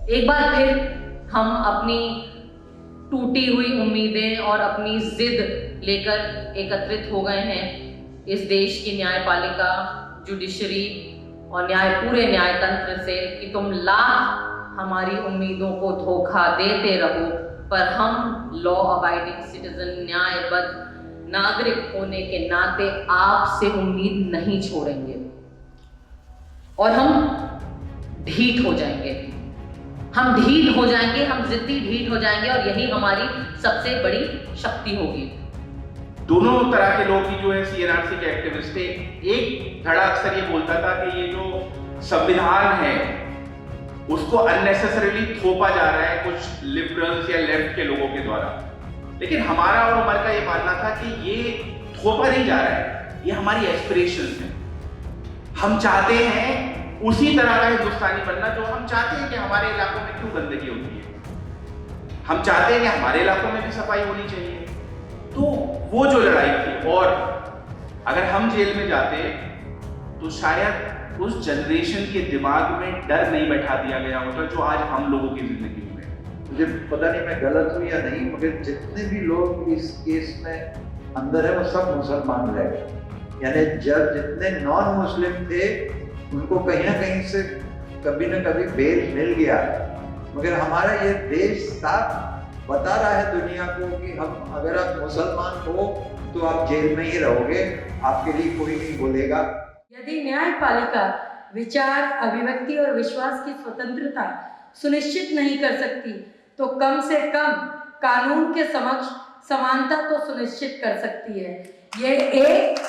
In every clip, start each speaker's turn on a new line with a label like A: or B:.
A: एक बार फिर हम अपनी टूटी हुई उम्मीदें और अपनी जिद लेकर एकत्रित हो गए हैं इस देश की न्यायपालिका, जुडिशरी और पूरे न्यायतंत्र से कि तुम लाख हमारी उम्मीदों को धोखा देते रहो, पर हम लॉ अबाइडिंग सिटीजन, न्यायबद्ध नागरिक होने के नाते आपसे उम्मीद नहीं छोड़ेंगे और हम ढीठ हो जाएंगे। हम ढीठ हो जाएंगे, हम जिद्दी ढीठ हो जाएंगे और यही हमारी सबसे बड़ी शक्ति होगी।
B: दोनों तरह के लोग ही जो है सीएनआरसी के एक्टिविस्ट थे। एक धड़ा अक्सर ये बोलता था कि ये जो संविधान है उसको अननेसेसरीली थोपा जा रहा है कुछ लिबरल्स या लेफ्ट के लोगों के द्वारा, लेकिन हमारा और उमर का ये मानना था कि ये थोपा नहीं जा रहा है, ये हमारी एस्पिरेशंस है। हम चाहते हैं उसी तरह का हिंदुस्तानी बनना जो हम चाहते हैं कि हमारे इलाकों में क्यों गंदगी होती है, हम चाहते हैं कि हमारे इलाकों में भी सफाई होनी चाहिए। तो वो जो लड़ाई थी, और अगर हम जेल में जाते तो शायद उस जनरेशन के दिमाग में डर नहीं बैठा दिया गया होता जो आज हम लोगों की जिंदगी में है।
C: मुझे पता नहीं मैं गलत हूँ या नहीं, मगर जितने भी लोग इस केस में अंदर है वो सब मुसलमान रह गए। यानी जब जितने नॉन मुस्लिम थे उनको कहीं ना कहीं से कभी ना कभी बेल मिल गया, मगर हमारा ये देश साफ बता रहा है दुनिया को कि हम, अगर आप मुसलमान हो तो आप जेल में ही रहोगे, आपके लिए कोई नहीं बोलेगा।
D: यदि न्यायपालिका विचार, अभिव्यक्ति और विश्वास की स्वतंत्रता सुनिश्चित नहीं कर सकती तो कम से कम कानून के समक्ष समानता तो सुनिश्चित कर सकती है। ये एक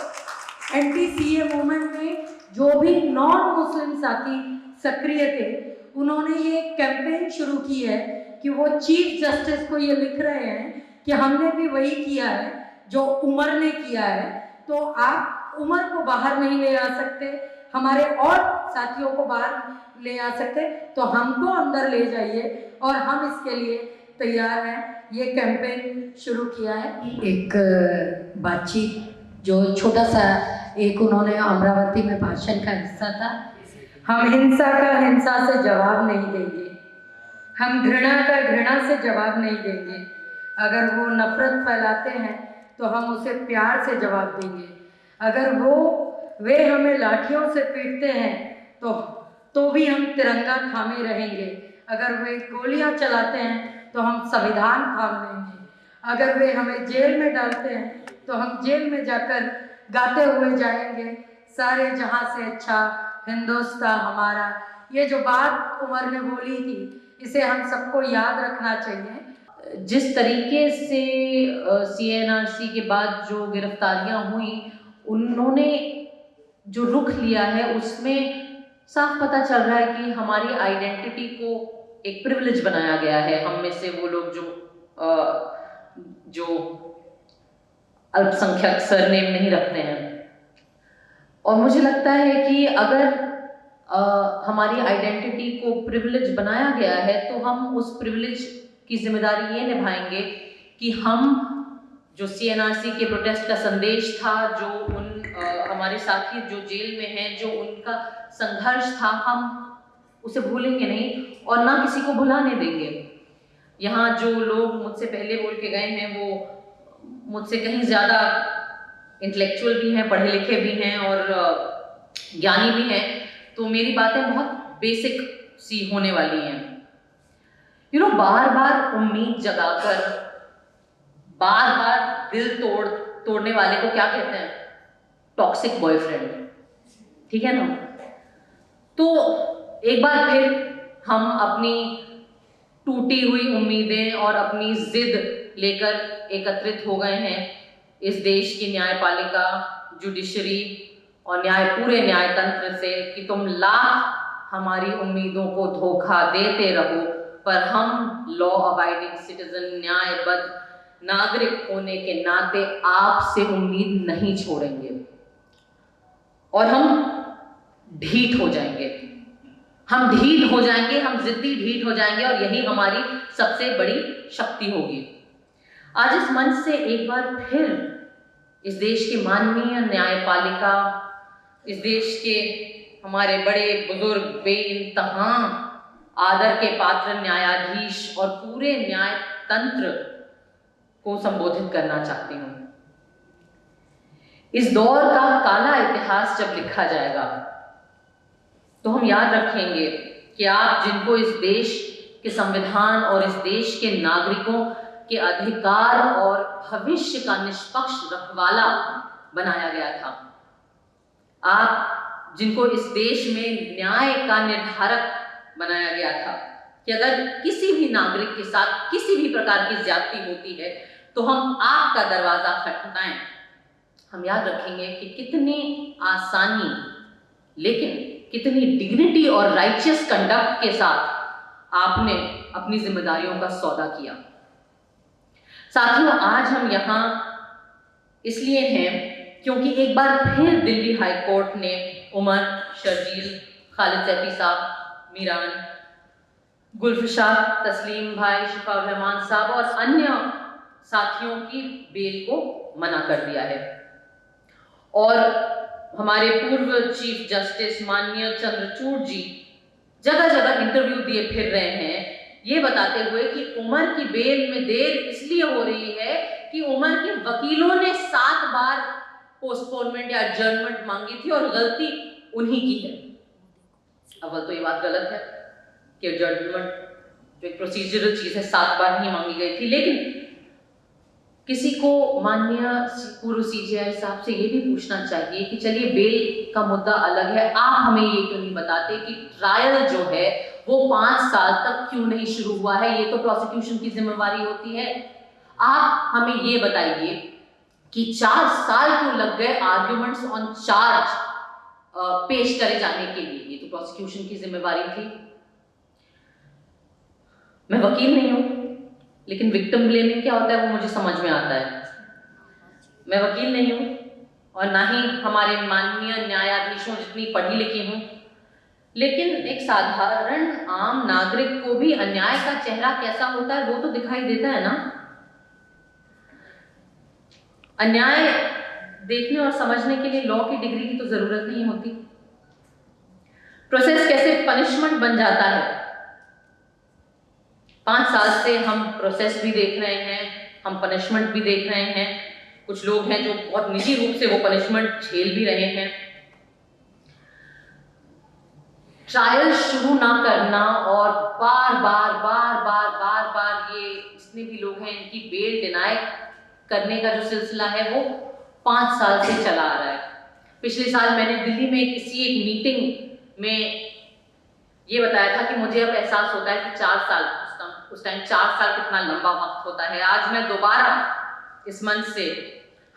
D: एंटी सीए मूवमेंट में जो भी नॉन मुस्लिम साथी सक्रिय थे, उन्होंने ये कैंपेन शुरू की है कि वो चीफ जस्टिस को ये लिख रहे हैं कि हमने भी वही किया है जो उमर ने किया है, तो आप उमर को बाहर नहीं ले आ सकते, हमारे और साथियों को बाहर ले आ सकते, तो हमको अंदर ले जाइए और हम इसके लिए तैयार हैं। ये कैंपेन शुरू किया है। एक बातचीत जो छोटा सा एक उन्होंने अमरावती में भाषण का हिस्सा था, हम हिंसा का हिंसा से जवाब नहीं देंगे, हम घृणा का घृणा से जवाब नहीं देंगे, अगर वो नफरत फैलाते हैं तो हम उसे प्यार से जवाब देंगे, अगर वे हमें लाठियों से पीटते हैं तो भी हम तिरंगा थामे रहेंगे, अगर वे गोलियां चलाते हैं तो हम संविधान थाम लेंगे, अगर वे हमें जेल में डालते हैं तो हम जेल में जाकर गाते हुए जाएंगे, सारे जहां से अच्छा हिंदुस्तान हमारा। ये जो बात उमर ने बोली थी, इसे हम सबको याद रखना चाहिए।
A: जिस तरीके से सीएनआरसी के बाद जो गिरफ्तारियां हुई, उन्होंने जो रुख लिया है उसमें साफ पता चल रहा है कि हमारी आइडेंटिटी को एक प्रिविलेज बनाया गया है। हम में से वो लोग जो अल्पसंख्यक सरनेम नहीं रखते हैं, और मुझे लगता है कि अगर हमारी आइडेंटिटी को प्रिविलेज बनाया गया है तो हम उस प्रिविलेज की जिम्मेदारी ये निभाएंगे कि हम जो सीएनआरसी के प्रोटेस्ट का संदेश था, जो उन हमारे साथी जो जेल में हैं, जो उनका संघर्ष था, हम उसे भूलेंगे नहीं और ना किसी को भुलाने देंगे। यहाँ जो लोग मुझसे पहले बोल के गए हैं वो मुझसे कहीं ज़्यादा इंटेलेक्चुअल भी हैं, पढ़े लिखे भी हैं और ज्ञानी भी हैं, तो मेरी बातें बहुत बेसिक सी होने वाली हैं। बार बार उम्मीद जगाकर बार बार दिल तोड़ने वाले को क्या कहते हैं? टॉक्सिक बॉयफ्रेंड, ठीक है ना? तो एक बार फिर हम अपनी टूटी हुई उम्मीदें और अपनी जिद लेकर एकत्रित हो गए हैं इस देश की न्यायपालिका, जुडिशरी और पूरे न्यायतंत्र से कि तुम लाख हमारी उम्मीदों को धोखा देते रहो, पर हम लॉ अबाइडिंग सिटीजन, न्यायबद्ध नागरिक होने के नाते आपसे उम्मीद नहीं छोड़ेंगे और हम ढीठ हो जाएंगे। हम ढीठ हो जाएंगे, हम जिद्दी ढीठ हो जाएंगे और यही हमारी सबसे बड़ी शक्ति होगी। आज इस मंच से एक बार फिर इस देश की माननीय न्यायपालिका, इस देश के हमारे बड़े बुजुर्ग बेइंतहा आदर के पात्र न्यायाधीश और पूरे न्याय तंत्र को संबोधित करना चाहती हूँ। इस दौर का काला इतिहास जब लिखा जाएगा तो हम याद रखेंगे कि आप जिनको इस देश के संविधान और इस देश के नागरिकों के अधिकार और भविष्य का निष्पक्ष रखवाला बनाया गया था, आप जिनको इस देश में न्याय का निर्धारक बनाया गया था कि अगर किसी भी नागरिक के साथ किसी भी प्रकार की ज्यादती होती है तो हम आपका दरवाजा खटखटाएं। हम याद रखेंगे कि कितनी आसानी लेकिन कितनी डिग्निटी और राइचियस कंडक्ट के साथ आपने अपनी जिम्मेदारियों का सौदा किया। साथियों, आज हम यहाँ इसलिए हैं क्योंकि एक बार फिर दिल्ली हाई कोर्ट ने उमर, शर्जील, खालिद सैफी साहब, मीरान, गुलफिशार, तस्लीम भाई, शिफाउर रहमान साहब और अन्य साथियों की बेल को मना कर दिया है। और हमारे पूर्व चीफ जस्टिस माननीय चंद्रचूड़ जी जगह जगह इंटरव्यू दिए फिर रहे हैं, ये बताते हुए कि उमर की बेल में देर इसलिए हो रही है कि उमर के वकीलों ने 7 बार पोस्टपोनमेंट या एडजर्नमेंट मांगी थी और गलती उन्हीं की है। अव्वल तो ये बात गलत है कि एडजर्नमेंट जो एक प्रोसीजरल चीज है 7 बार नहीं मांगी गई थी, लेकिन किसी को माननीय पूर्व सीजेआई साहब से ये भी पूछना चाहिए कि चलिए बेल का मुद्दा अलग है, आप हमें ये क्यों नहीं बताते कि ट्रायल जो है वो 5 साल तक क्यों नहीं शुरू हुआ है? ये तो प्रोसिक्यूशन की जिम्मेवारी होती है। आप हमें ये बताइए कि 4 साल क्यों लग गए आर्ग्यूमेंट्स ऑन चार्ज पेश करे जाने के लिए? ये तो प्रोसिक्यूशन की जिम्मेवारी थी। मैं वकील नहीं हूं, लेकिन विक्टिम ब्लेमिंग क्या होता है वो मुझे समझ में आता है। मैं वकील नहीं हूं और ना ही हमारे माननीय न्यायाधीशों जितनी पढ़ी लिखी हूं, लेकिन एक साधारण आम नागरिक को भी अन्याय का चेहरा कैसा होता है वो तो दिखाई देता है ना। अन्याय देखने और समझने के लिए लॉ की डिग्री की तो जरूरत नहीं होती। प्रोसेस कैसे पनिशमेंट बन जाता है। 5 साल से हम प्रोसेस भी देख रहे हैं, हम पनिशमेंट भी देख रहे हैं। कुछ लोग हैं जो बहुत निजी रूप से वो पनिशमेंट झेल भी रहे हैं। ट्रायल शुरू ना करना और बार बार ये जितने भी लोग हैं इनकी बेल डिनाई करने का जो सिलसिला है वो 5 साल से चला आ रहा है। पिछले साल मैंने दिल्ली में किसी एक मीटिंग में ये बताया था कि मुझे अब एहसास होता है कि 4 साल, उस टाइम 4 साल कितना लंबा वक्त होता है। आज मैं दोबारा इस मंच से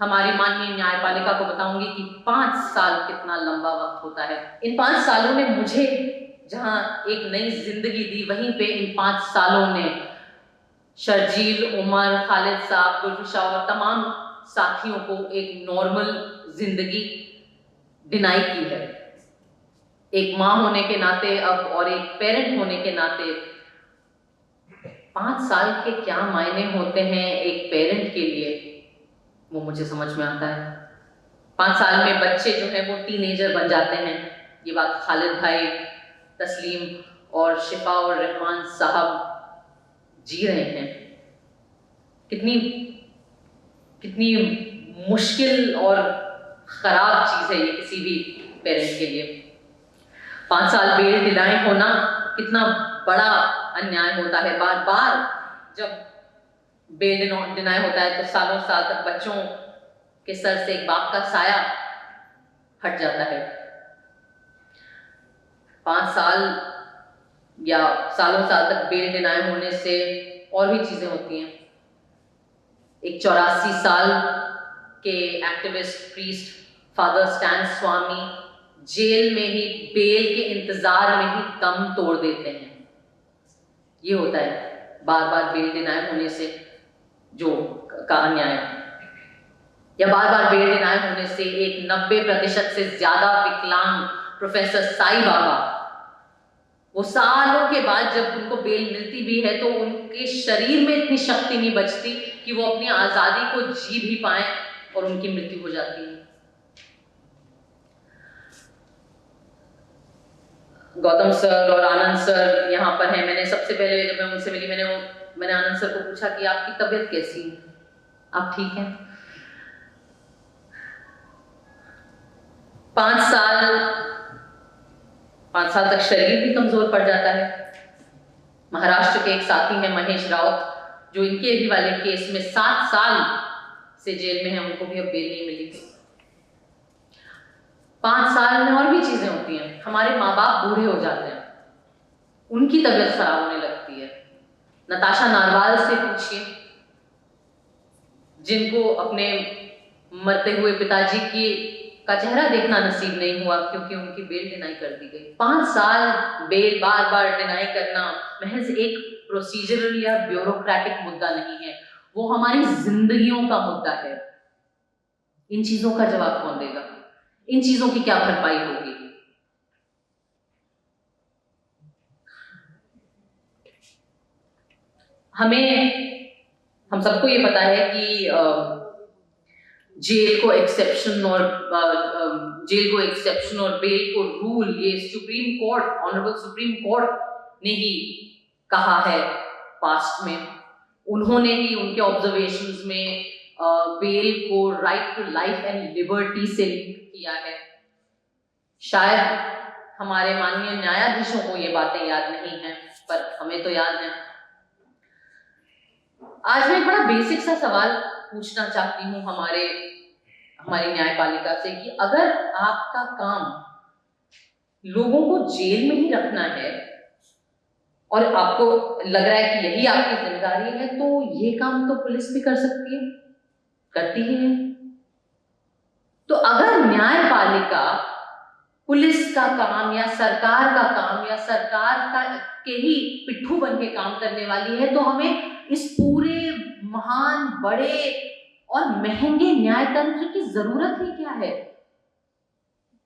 A: हमारी माननीय न्यायपालिका को बताऊंगी कि 5 साल कितना लंबा वक्त होता है। इन 5 सालों ने मुझे जहां एक नई जिंदगी दी, वहीं पे इन 5 सालों ने शर्जील, उमर, खालिद साहब, गुलफिशा और तमाम साथियों को एक नॉर्मल जिंदगी डिनाई की है। एक माँ होने के नाते अब और एक पेरेंट होने के नाते 5 साल के क्या मायने होते हैं एक पेरेंट के लिए, वो मुझे समझ में आता है। 5 साल में बच्चे जो हैं वो टीनेजर बन जाते हैं। ये बात खालिद भाई, तस्लीम और शिफाउर रहमान साहब जी रहे हैं। कितनी मुश्किल और खराब चीज है ये किसी भी पेरेंट के लिए। 5 साल बेल डिनाई होना कितना बड़ा अन्याय होता है। बार बार जब बेल डिनाई होता है तो सालों साल तक बच्चों के सर से एक बाप का साया हट जाता है। 5 साल या सालों साल तक बेल डिनाई होने से और भी चीजें होती हैं। एक 84 साल के एक्टिविस्ट प्रीस्ट फादर स्टैन स्वामी जेल में ही बेल के इंतजार में ही दम तोड़ देते हैं। ये होता है बार बार बेल डिनाई होने से जो का अन्याय, या बार बार बेल डिनाई होने से एक 90% से ज्यादा विकलांग प्रोफेसर साई बाबा, वो सालों के बाद जब उनको बेल मिलती भी है तो उनके शरीर में इतनी शक्ति नहीं बचती कि वो अपनी आजादी को जी भी पाए और उनकी मृत्यु हो जाती है। गौतम सर और आनंद सर यहाँ पर हैं। मैंने सबसे पहले जब मैं उनसे मिली मैंने आनंद सर को पूछा कि आपकी तबीयत कैसी है, आप ठीक हैं? 5 साल तक शरीर भी कमजोर पड़ जाता है। महाराष्ट्र के एक साथी हैं महेश राउत, जो इनके भी वाले केस में 7 साल से जेल में हैं, उनको भी अब बेल नहीं मिली थी। 5 साल में और भी चीजें होती हैं। हमारे माँ बाप बूढ़े हो जाते हैं, उनकी तबीयत खराब होने लगती है। नताशा नारवाल से पूछिए, जिनको अपने मरते हुए पिताजी का चेहरा देखना नसीब नहीं हुआ क्योंकि उनकी बेल डिनाई कर दी गई। 5 साल बेल बार बार डिनाई करना महज एक प्रोसीजरल या ब्यूरोक्रेटिक मुद्दा नहीं है, वो हमारी जिंदगियों का मुद्दा है। इन चीजों का जवाब कौन देगा? इन चीजों की क्या भरपाई होगी? हम सबको ये पता है कि जेल को एक्सेप्शन और बेल को रूल ये supreme court, honourable supreme court ने ही कहा है पास्ट में। उन्होंने ही उनके ऑब्जर्वेशंस में बेल को right to life and liberty से लिंक किया है। शायद हमारे माननीय न्यायाधीशों को ये बातें याद नहीं हैं, पर हमें तो याद है। आज मैं एक बड़ा बेसिक सा सवाल पूछना चाहती हूँ हमारी न्यायपालिका से कि अगर आपका काम लोगों को जेल में ही रखना है और आपको लग रहा है कि यही आपकी जिम्मेदारी है, तो ये काम तो पुलिस भी कर सकती है, करती ही है। तो अगर न्यायपालिका पुलिस का काम या सरकार का काम या सरकार के ही पिट्ठू बन के काम करने वाली है, तो हमें इस पूरे महान, बड़े और महंगे न्यायतंत्र की जरूरत ही क्या है?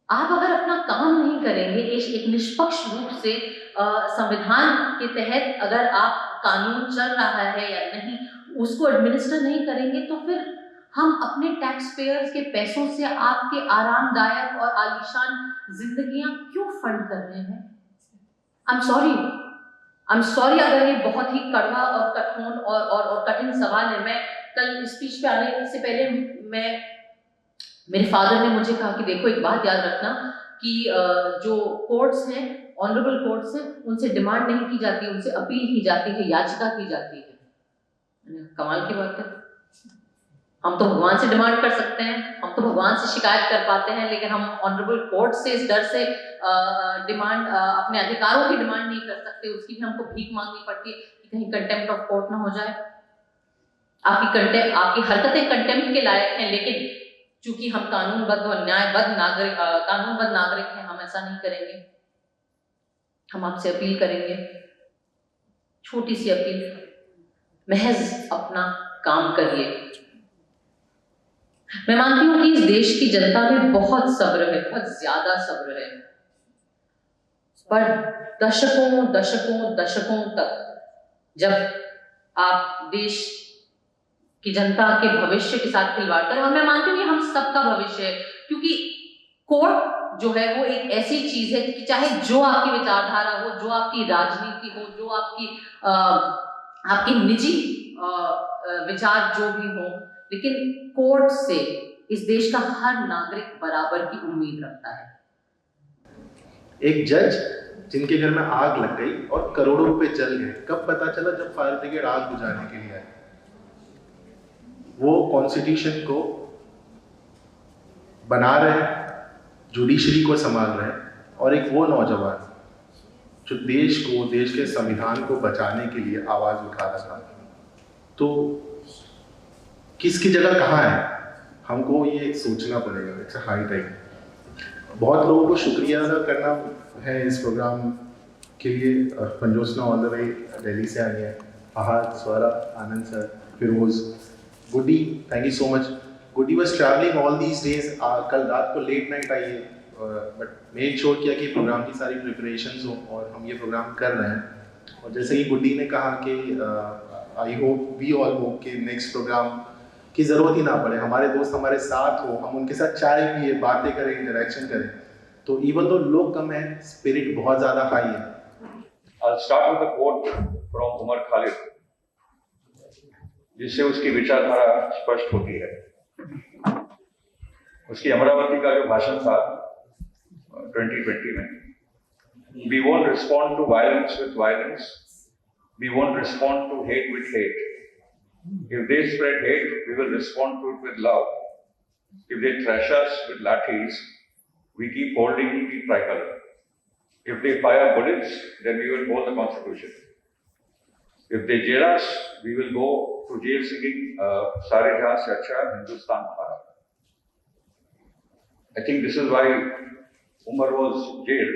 A: आप अगर अपना काम नहीं करेंगे, एक निष्पक्ष रूप से संविधान के तहत अगर आप कानून चल रहा है या नहीं उसको एडमिनिस्टर नहीं करेंगे, तो फिर हम अपने टैक्स पेयर्स के पैसों से आपके आरामदायक और आलीशान जिंदगियां क्यों फंड कर रहे हैं? आई एम सॉरी अगर ये बहुत ही कड़वा और कठोर और कठिन सवाल है। मैं कल स्पीच पे आने से पहले मेरे फादर ने मुझे कहा कि देखो, एक बात याद रखना कि जो कोर्ट्स हैं, ऑनरेबल कोर्ट्स हैं, उनसे डिमांड नहीं की जाती, उनसे अपील की जाती है, याचिका की जाती है। कमाल की बात है। हम तो भगवान से डिमांड कर सकते हैं, हम तो भगवान से शिकायत कर पाते हैं, लेकिन हम ऑनरेबल कोर्ट से इस डर से डिमांड, अपने अधिकारों की डिमांड नहीं कर सकते। उसकी भी हमको भीख मांगनी पड़ती है कि कहीं कंटेम्प्ट ऑफ कोर्ट ना हो जाए। आपकी हरकतें कंटेम्प्ट के लायक हैं, लेकिन चूंकि हम कानूनबद्ध और न्यायबद्ध नागरिक हैं, हम ऐसा नहीं करेंगे। हम आपसे अपील करेंगे, छोटी सी अपील, महज अपना काम करिए। मैं मानती हूँ कि इस देश की जनता में बहुत सब्र है, बहुत ज्यादा सब्र है, पर दशकों तक जब आप देश की जनता के भविष्य के साथ खिलवाड़ करें, और मैं मानती हूँ कि हम सबका भविष्य है, क्योंकि कोर्ट जो है वो एक ऐसी चीज है कि चाहे जो आपकी विचारधारा हो, जो आपकी राजनीति हो, जो आपकी निजी विचार जो भी हो, लेकिन कोर्ट से इस देश का हर नागरिक बराबर की उम्मीद रखता है।
E: एक जज जिनके घर में आग लग गई और करोड़ों रुपए जल गए, कब पता चला? जब फायर ब्रिगेड आग बुझाने के लिए आए। वो कॉन्स्टिट्यूशन को बना रहे हैं, जुडिशरी को संभाल रहे हैं, और एक वो नौजवान जो देश के संविधान को बचाने के लिए आवाज उठा रहा था। तो किसकी जगह कहाँ है, हमको ये सोचना पड़ेगा। It's high time. बहुत लोगों को शुक्रिया अदा करना है इस प्रोग्राम के लिए। पंजोसना ऑल द वे दिल्ली से आई है, Fahad, Swara, Anand sir, Firoz, Guddi, thank you so much. Guddi was travelling all these days. कल रात को लेट नाइट आई है, बट मेक श्योर किया कि प्रोग्राम की सारी प्रिपरेशंस हो और हम ये प्रोग्राम कर रहे हैं। और जैसे कि गुड्डी ने कहा कि I hope, we all hope कि नेक्स्ट प्रोग्राम की ज़रूरत ही ना पड़े, हमारे दोस्त हमारे साथ हो, हम उनके साथ चाय पिए, बातें करें, इंटरेक्शन करें। तो इवन तो लोग कम है, स्पिरिट बहुत ज़्यादा हाई है।
F: I'll start with a quote from Umar Khalid, जिससे उसकी विचारधारा स्पष्ट होती है। उसकी अमरावती का जो भाषण था 2020 में, we won't respond to violence with violence, we won't respond to hate with hate. If they spread hate, we will respond to it with love. If they thrash us with lathis, we keep holding the tricolor. If they fire bullets, then we will hold the Constitution. If they jail us, we will go to jail singing Sare Jahan Se Acha Hindustan Hamara. I think this is why Umar was jailed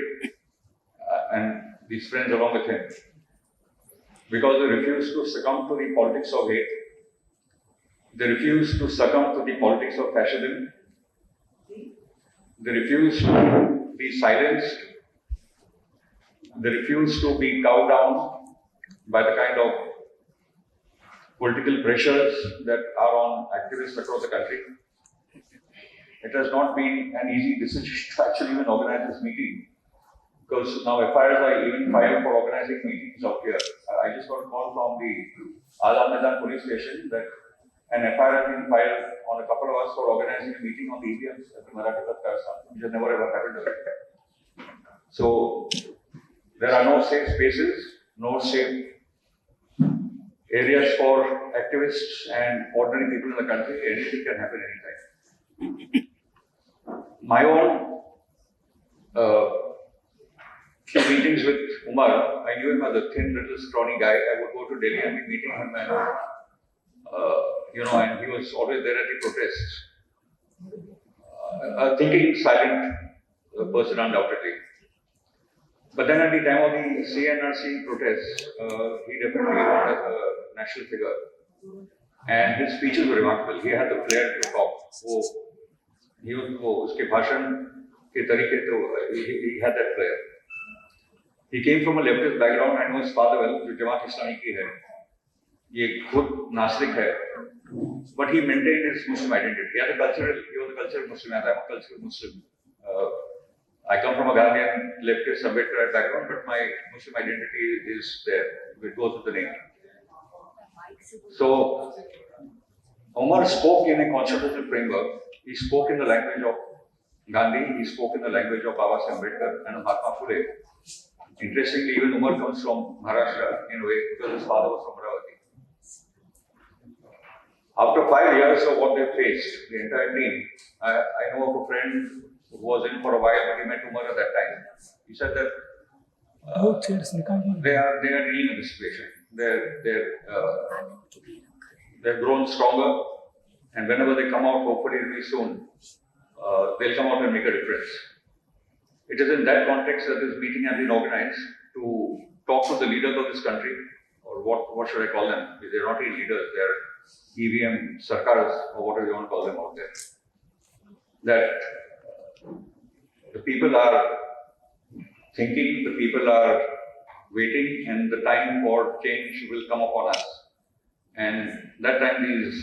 F: and these friends along with him, because they refused to succumb to the politics of hate. They refused to succumb to the politics of fascism. They refused to be silenced. They refused to be cowed down by the kind of political pressures that are on activists across the country. It has not been an easy decision to actually even organize this meeting, because now FIRs are even filed for organizing meetings out here. I just got a call from the Azad Maidan police station that an FIR has been filed on a couple of us for organizing a meeting on the EVMs at the Marathi Karasan, which has never ever happened ever. So there are no safe spaces, no safe areas for activists and ordinary people in the country. Anything can happen anytime. My own few meetings with Umar, I knew him as a thin, little, scrawny guy. I would go to Delhi and be meeting him, and and he was always there at the protests. A thinking, silent person, undoubtedly. But then at the time of the CNRC protests, he definitely was a national figure. And his speeches were remarkable. He had the flair to talk. उसके भाषण के तरीके तो he had that flair. He came from a leftist background. I know his father well, जो जमात इस्लामी की है. ये खुद नास्तिक है. But he maintained his Muslim identity. He was a cultural Muslim. I am a cultural Muslim. I come from a Gandhian leftist Ambedkarite background, but my Muslim identity is there. It goes with the name. So Umar spoke in a constitutional framework. He spoke in the language of Gandhi. He spoke in the language of Baba Saheb Ambedkar and Mahatma Phule. Interestingly, even Umar comes from Maharashtra in a way, because his father was from Amaravati. After 5 years of what they faced, the entire team, I know of a friend who was in for a while, but he met Umar at that time. He said that they are dealing with the situation. They've grown stronger, and whenever they come out, hopefully very soon, they'll come out and make a difference. It is in that context that this meeting has been organized to talk to the leaders of this country, or what should I call them? They're not really leaders, they're EVM sarkars, or whatever you want to call them out there. That the people are thinking, the people are waiting, and the time for change will come upon us. And that time these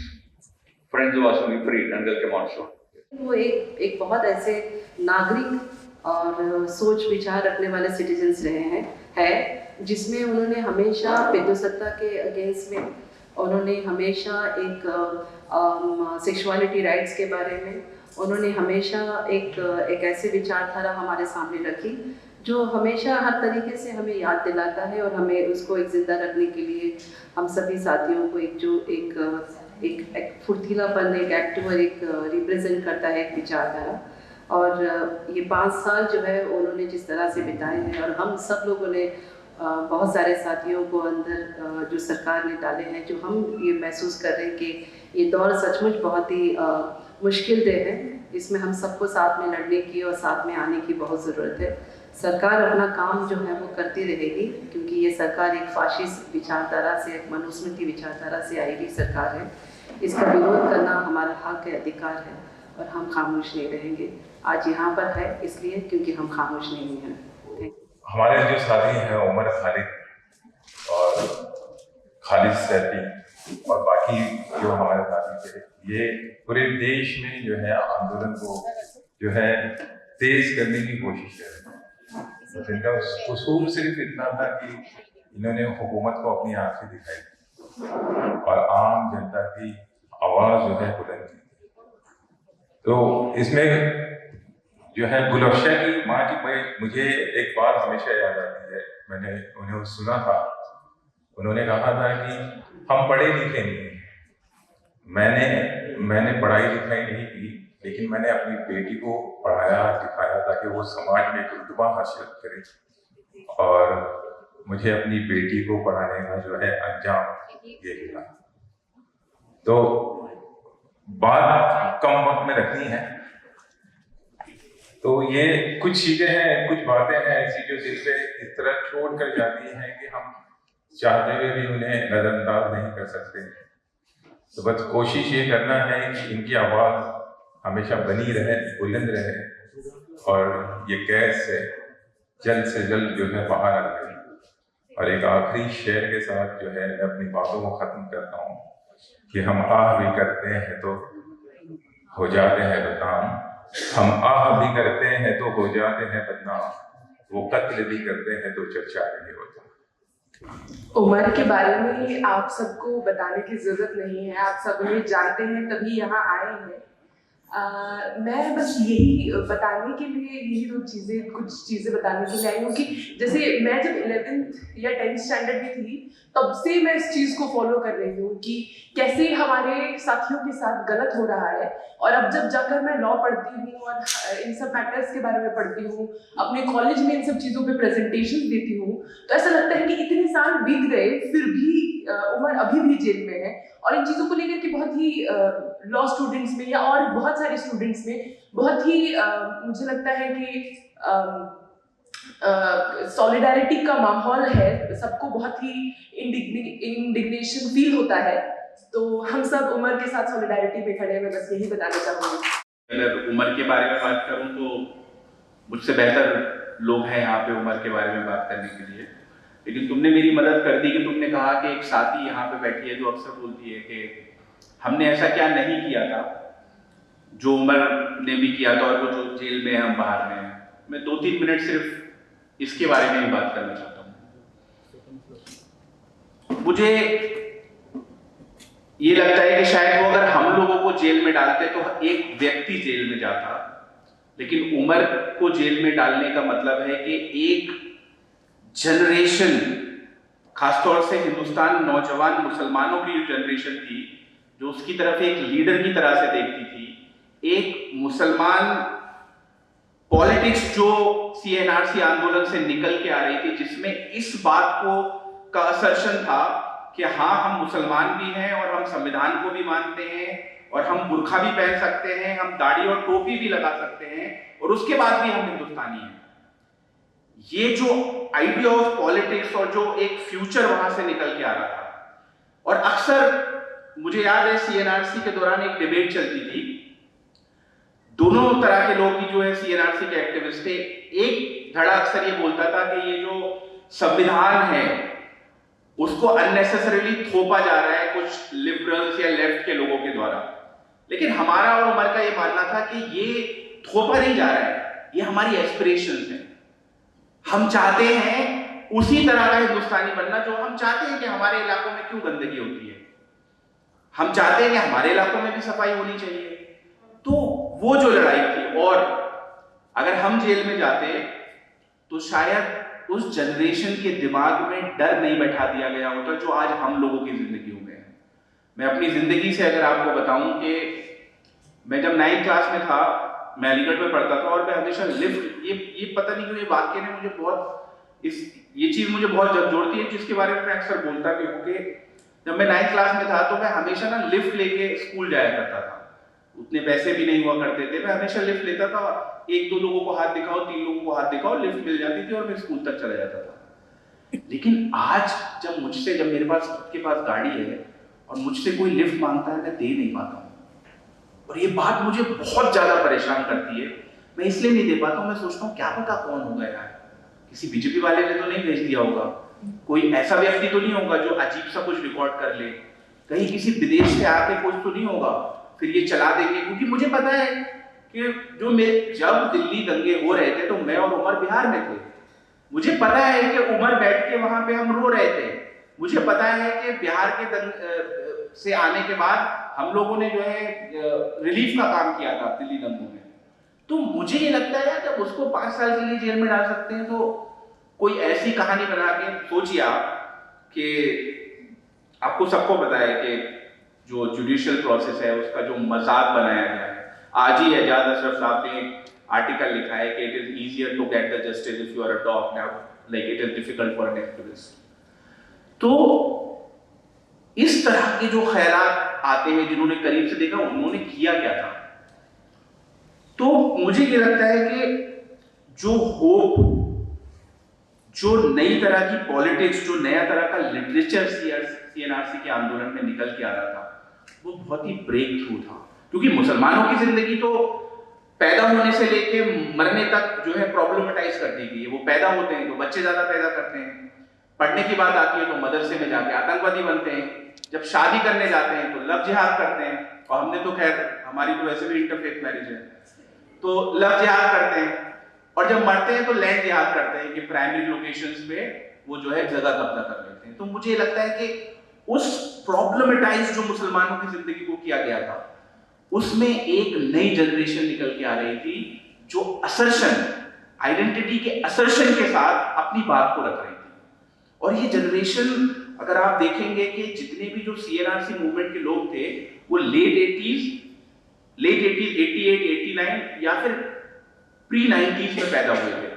F: friends of us will be freed and they'll come on soon.
A: वो एक बहुत ऐसे नागरिक और सोच विचार रखने वाले सिटीजन्स रहे हैं जिसमें उन्होंने हमेशा पेदोसत्ता के अगेंस्ट में, उन्होंने हमेशा एक सेक्सुअलिटी राइट्स के बारे में, उन्होंने हमेशा एक ऐसे विचारधारा हमारे सामने रखी जो हमेशा हर तरीके से हमें याद दिलाता है, और हमें उसको एक जिंदा रखने के लिए हम सभी साथियों को एक फुर्तीलापन, एक एक्टिव और एक रिप्रेजेंट करता है एक विचारधारा। और ये 5 साल जो है उन्होंने जिस तरह से बिताए हैं, और हम सब लोगों ने बहुत सारे साथियों को अंदर जो सरकार ने डाले हैं, जो हम ये महसूस कर रहे हैं कि ये दौर सचमुच बहुत ही मुश्किल दे है। इसमें हम सबको साथ में लड़ने की और साथ में आने की बहुत ज़रूरत है। सरकार अपना काम जो है वो करती रहेगी, क्योंकि ये सरकार एक फाशिस्ट विचारधारा से, एक मनुस्मृति विचारधारा से आई हुई सरकार है। इसका विरोध करना हमारा हक है, अधिकार है, और हम खामोश नहीं रहेंगे। आज यहाँ पर है इसलिए क्योंकि हम खामोश नहीं हैं।
G: हमारे जो साथी हैं उमर खालिद और खालिद सैफी और बाकी जो हमारे साथी थे, ये पूरे देश में जो है आंदोलन को जो है तेज करने की कोशिश कर रहे हैं। बस इनका कसूर सिर्फ इतना था कि इन्होंने हुकूमत को अपनी आंखें दिखाई और आम जनता की आवाज जो है बुलंद की। तो इसमें जो है गुलफ्शा की माँ की मुझे एक बात हमेशा याद आती है। मैंने उन्हें सुना था, उन्होंने कहा था कि हम पढ़े लिखे नहीं, मैंने पढ़ाई लिखाई नहीं की, लेकिन मैंने अपनी बेटी को पढ़ाया लिखाया ताकि वो समाज में एक रुतबा हासिल करे, और मुझे अपनी बेटी को पढ़ाने का जो है अंजाम ये मिला। तो बात कम वक्त में रखनी है, तो ये कुछ चीजें हैं, कुछ बातें हैं ऐसी जो दिल पे इस तरह छोड़ कर जाती हैं कि हम चाहते हुए भी उन्हें नजरअंदाज नहीं कर सकते। तो बस कोशिश ये करना है कि इनकी आवाज हमेशा बनी रहे, बुलंद रहे, और ये कैद से जल्द जो है बाहर आ जाए। और एक आखिरी शेर के साथ जो है मैं अपनी बातों को खत्म करता हूँ कि हम आह भी करते हैं तो हो जाते हैं बदनाम, हम आह भी करते हैं तो हो जाते हैं बदनाम, वो कत्ल भी करते हैं तो चर्चा नहीं होता।
H: उमर के बारे में आप सबको बताने की जरूरत नहीं है, आप सब उन्हें जानते हैं तभी यहाँ आए हैं। मैं बस यही बताने के लिए, कुछ चीज़ें बताने के लिए आई हूँ कि जैसे मैं जब 11th या 10th स्टैंडर्ड में थी तब से मैं इस चीज़ को फॉलो कर रही हूँ कि कैसे हमारे साथियों के साथ गलत हो रहा है। और अब जब जाकर मैं लॉ पढ़ती हूँ और इन सब मैटर्स के बारे में पढ़ती हूँ, अपने कॉलेज में इन सब चीज़ों पे प्रेजेंटेशन देती हूँ, तो ऐसा लगता है कि इतने साल बीत गए फिर भी उमर अभी भी जेल में है। और इन चीज़ों को लेकर के बहुत ही लॉ स्टूडेंट्स में या और बहुत सारे स्टूडेंट्स में बहुत ही मुझे लगता है कि सॉलिडारिटी का माहौल है, सबको बहुत ही इंडिग्नेशन फील होता है। तो हम सब उमर के साथ सॉलिडारिटी में खड़े हैं, मैं बस यही बताना चाहूँगी।
B: अगर उमर के बारे में बात करूँ तो मुझसे बेहतर लोग हैं यहाँ पे उमर के बारे में बात करने के लिए, लेकिन तुमने मेरी मदद कर दी कि तुमने कहा कि एक साथी यहाँ पे बैठी है जो अक्सर बोलती है कि हमने ऐसा क्या नहीं किया था जो उमर ने भी किया था और वो जो जेल में है हम बाहर में हैं। मैं 2-3 मिनट सिर्फ इसके बारे में ही बात करना चाहता हूँ। मुझे ये लगता है कि शायद वो अगर हम लोगों को जेल में डालते तो एक व्यक्ति जेल में जाता, लेकिन उमर को जेल में डालने का मतलब है कि एक जनरेशन, खासतौर से हिंदुस्तान नौजवान मुसलमानों की जो जनरेशन थी जो उसकी तरफ एक लीडर की तरह से देखती थी, एक मुसलमान पॉलिटिक्स जो CNRC आंदोलन से निकल के आ रही थी, जिसमें इस बात को का असर्शन था कि हाँ हम मुसलमान भी हैं और हम संविधान को भी मानते हैं और हम बुर्खा भी पहन सकते हैं, हम दाढ़ी और टोपी भी लगा सकते हैं और उसके बाद भी हम हिंदुस्तानी हैं। ये जो आइडिया ऑफ पॉलिटिक्स और जो एक फ्यूचर वहां से निकल के आ रहा था। और अक्सर मुझे याद है CNRC के दौरान एक डिबेट चलती थी, दोनों तरह के लोग ही जो है CNRC के एक्टिविस्ट थे। एक धड़ा अक्सर ये बोलता था कि ये जो संविधान है उसको अननेसेसरीली थोपा जा रहा है कुछ लिबरल्स या लेफ्ट के लोगों के द्वारा, लेकिन हमारा और उमर का ये मानना था कि ये थोपा नहीं जा रहा है, ये हमारी एस्पिरेशंस हैं। हम चाहते हैं उसी तरह का हिंदुस्तानी बनना जो हम चाहते हैं कि हमारे इलाकों में क्यों गंदगी होती है, हम चाहते हैं कि हमारे इलाकों में भी सफाई होनी चाहिए। तो वो जो लड़ाई थी, और अगर हम जेल में जाते तो शायद उस जनरेशन के दिमाग में डर नहीं बैठा दिया गया होता जो आज हम लोगों की जिंदगियों में है। मैं अपनी जिंदगी से अगर आपको बताऊं कि मैं जब 9th क्लास में था, मैं अलीगढ़ में पढ़ता था और मैं हमेशा लिफ्ट, ये पता नहीं क्यों ये वाक्य ने मुझे बहुत ये चीज मुझे बहुत जोड़ती है, जिसके बारे में मैं अक्सर बोलता भी हूँ कि जब मैं 9th क्लास में था तो मैं हमेशा ना लिफ्ट लेके स्कूल जाया करता था। उतने पैसे भी नहीं हुआ करते थे, मैं हमेशा लिफ्ट लेता था, 1-2 लोगों को हाथ दिखाओ, 3 लोगों को हाथ दिखाओ, लिफ्ट मिल जाती थी और मैं स्कूल तक चला जाता था। लेकिन आज जब मेरे पास खुद के पास गाड़ी है और मुझसे कोई लिफ्ट मांगता है, मैं दे नहीं पाता हूँ। और ये बात मुझे बहुत ज्यादा परेशान करती है। मैं इसलिए नहीं दे पाता हूँ, मैं सोचता हूँ क्या पता कौन होगा यार, किसी बीजेपी वाले ने तो नहीं भेज दिया होगा, कोई ऐसा व्यक्ति तो नहीं होगा जो अजीब सा कुछ रिकॉर्ड कर ले, कहीं किसी विदेश से आके कुछ तो नहीं होगा फिर ये चला देंगे। क्योंकि मुझे पता है कि जब दिल्ली दंगे हो रहे थे तो मैं और उमर बिहार में थे। मुझे पता है कि उमर बैठ के वहां पे हम रो रहे थे। मुझे पता है कि बिहार के से आने के बाद हम लोगों ने जो है रिलीफ का काम किया था दिल्ली दंगों में। तो मुझे ये लगता है कि उसको 5 साल के लिए जेल में डाल सकते हैं, तो कोई ऐसी कहानी बना के सोचिए आप कि आपको सबको पता है कि जो जुडिशियल प्रोसेस है उसका जो मजाक बनाया गया है। आज ही एजाज अशरफ साहब ने आर्टिकल लिखा है कि it is easier to get the justice if you are a dog now like it is difficult for an activist. तो इस तरह के जो ख्यालात आते हैं, जिन्होंने करीब से देखा उन्होंने किया क्या था। तो मुझे ये लगता है कि जो होप, जो नई तरह की पॉलिटिक्स, जो नया तरह का लिटरेचर सीएनआरसी के आंदोलन में निकल के आ रहा था, वो बहुत ही ब्रेक थ्रू था। क्योंकि मुसलमानों की जिंदगी तो पैदा होने से लेके मरने तक जो है प्रॉब्लमेटाइज कर दी गई है। वो पैदा होते हैं तो बच्चे ज्यादा पैदा करते हैं, पढ़ने की बात आती है तो मदरसे में जाके आतंकवादी बनते हैं, जब शादी करने जाते हैं तो लव जिहाद करते हैं, और हमने तो खैर हमारी तो वैसे भी इंटरफेथ मैरिज है तो लव जिहाद करते हैं, और जब मरते हैं तो लैंड जिहाद करते हैं कि प्राइमरी लोकेशंस पे वो जो है जगह कब्जा कर लेते हैं। तो मुझे लगता है कि उस प्रॉब्लमेटाइज जो मुसलमानों की जिंदगी को किया गया था, उसमें एक नई जनरेशन निकल के आ रही थी जो असर्शन, आइडेंटिटी के असर्शन के साथ अपनी बात को रख रही थी। और ये जनरेशन अगर आप देखेंगे कि जितने भी जो सीएनआरसी मूवमेंट के लोग थे वो लेट 80s 88, 89 या फिर प्री 90s में पैदा हुए थे।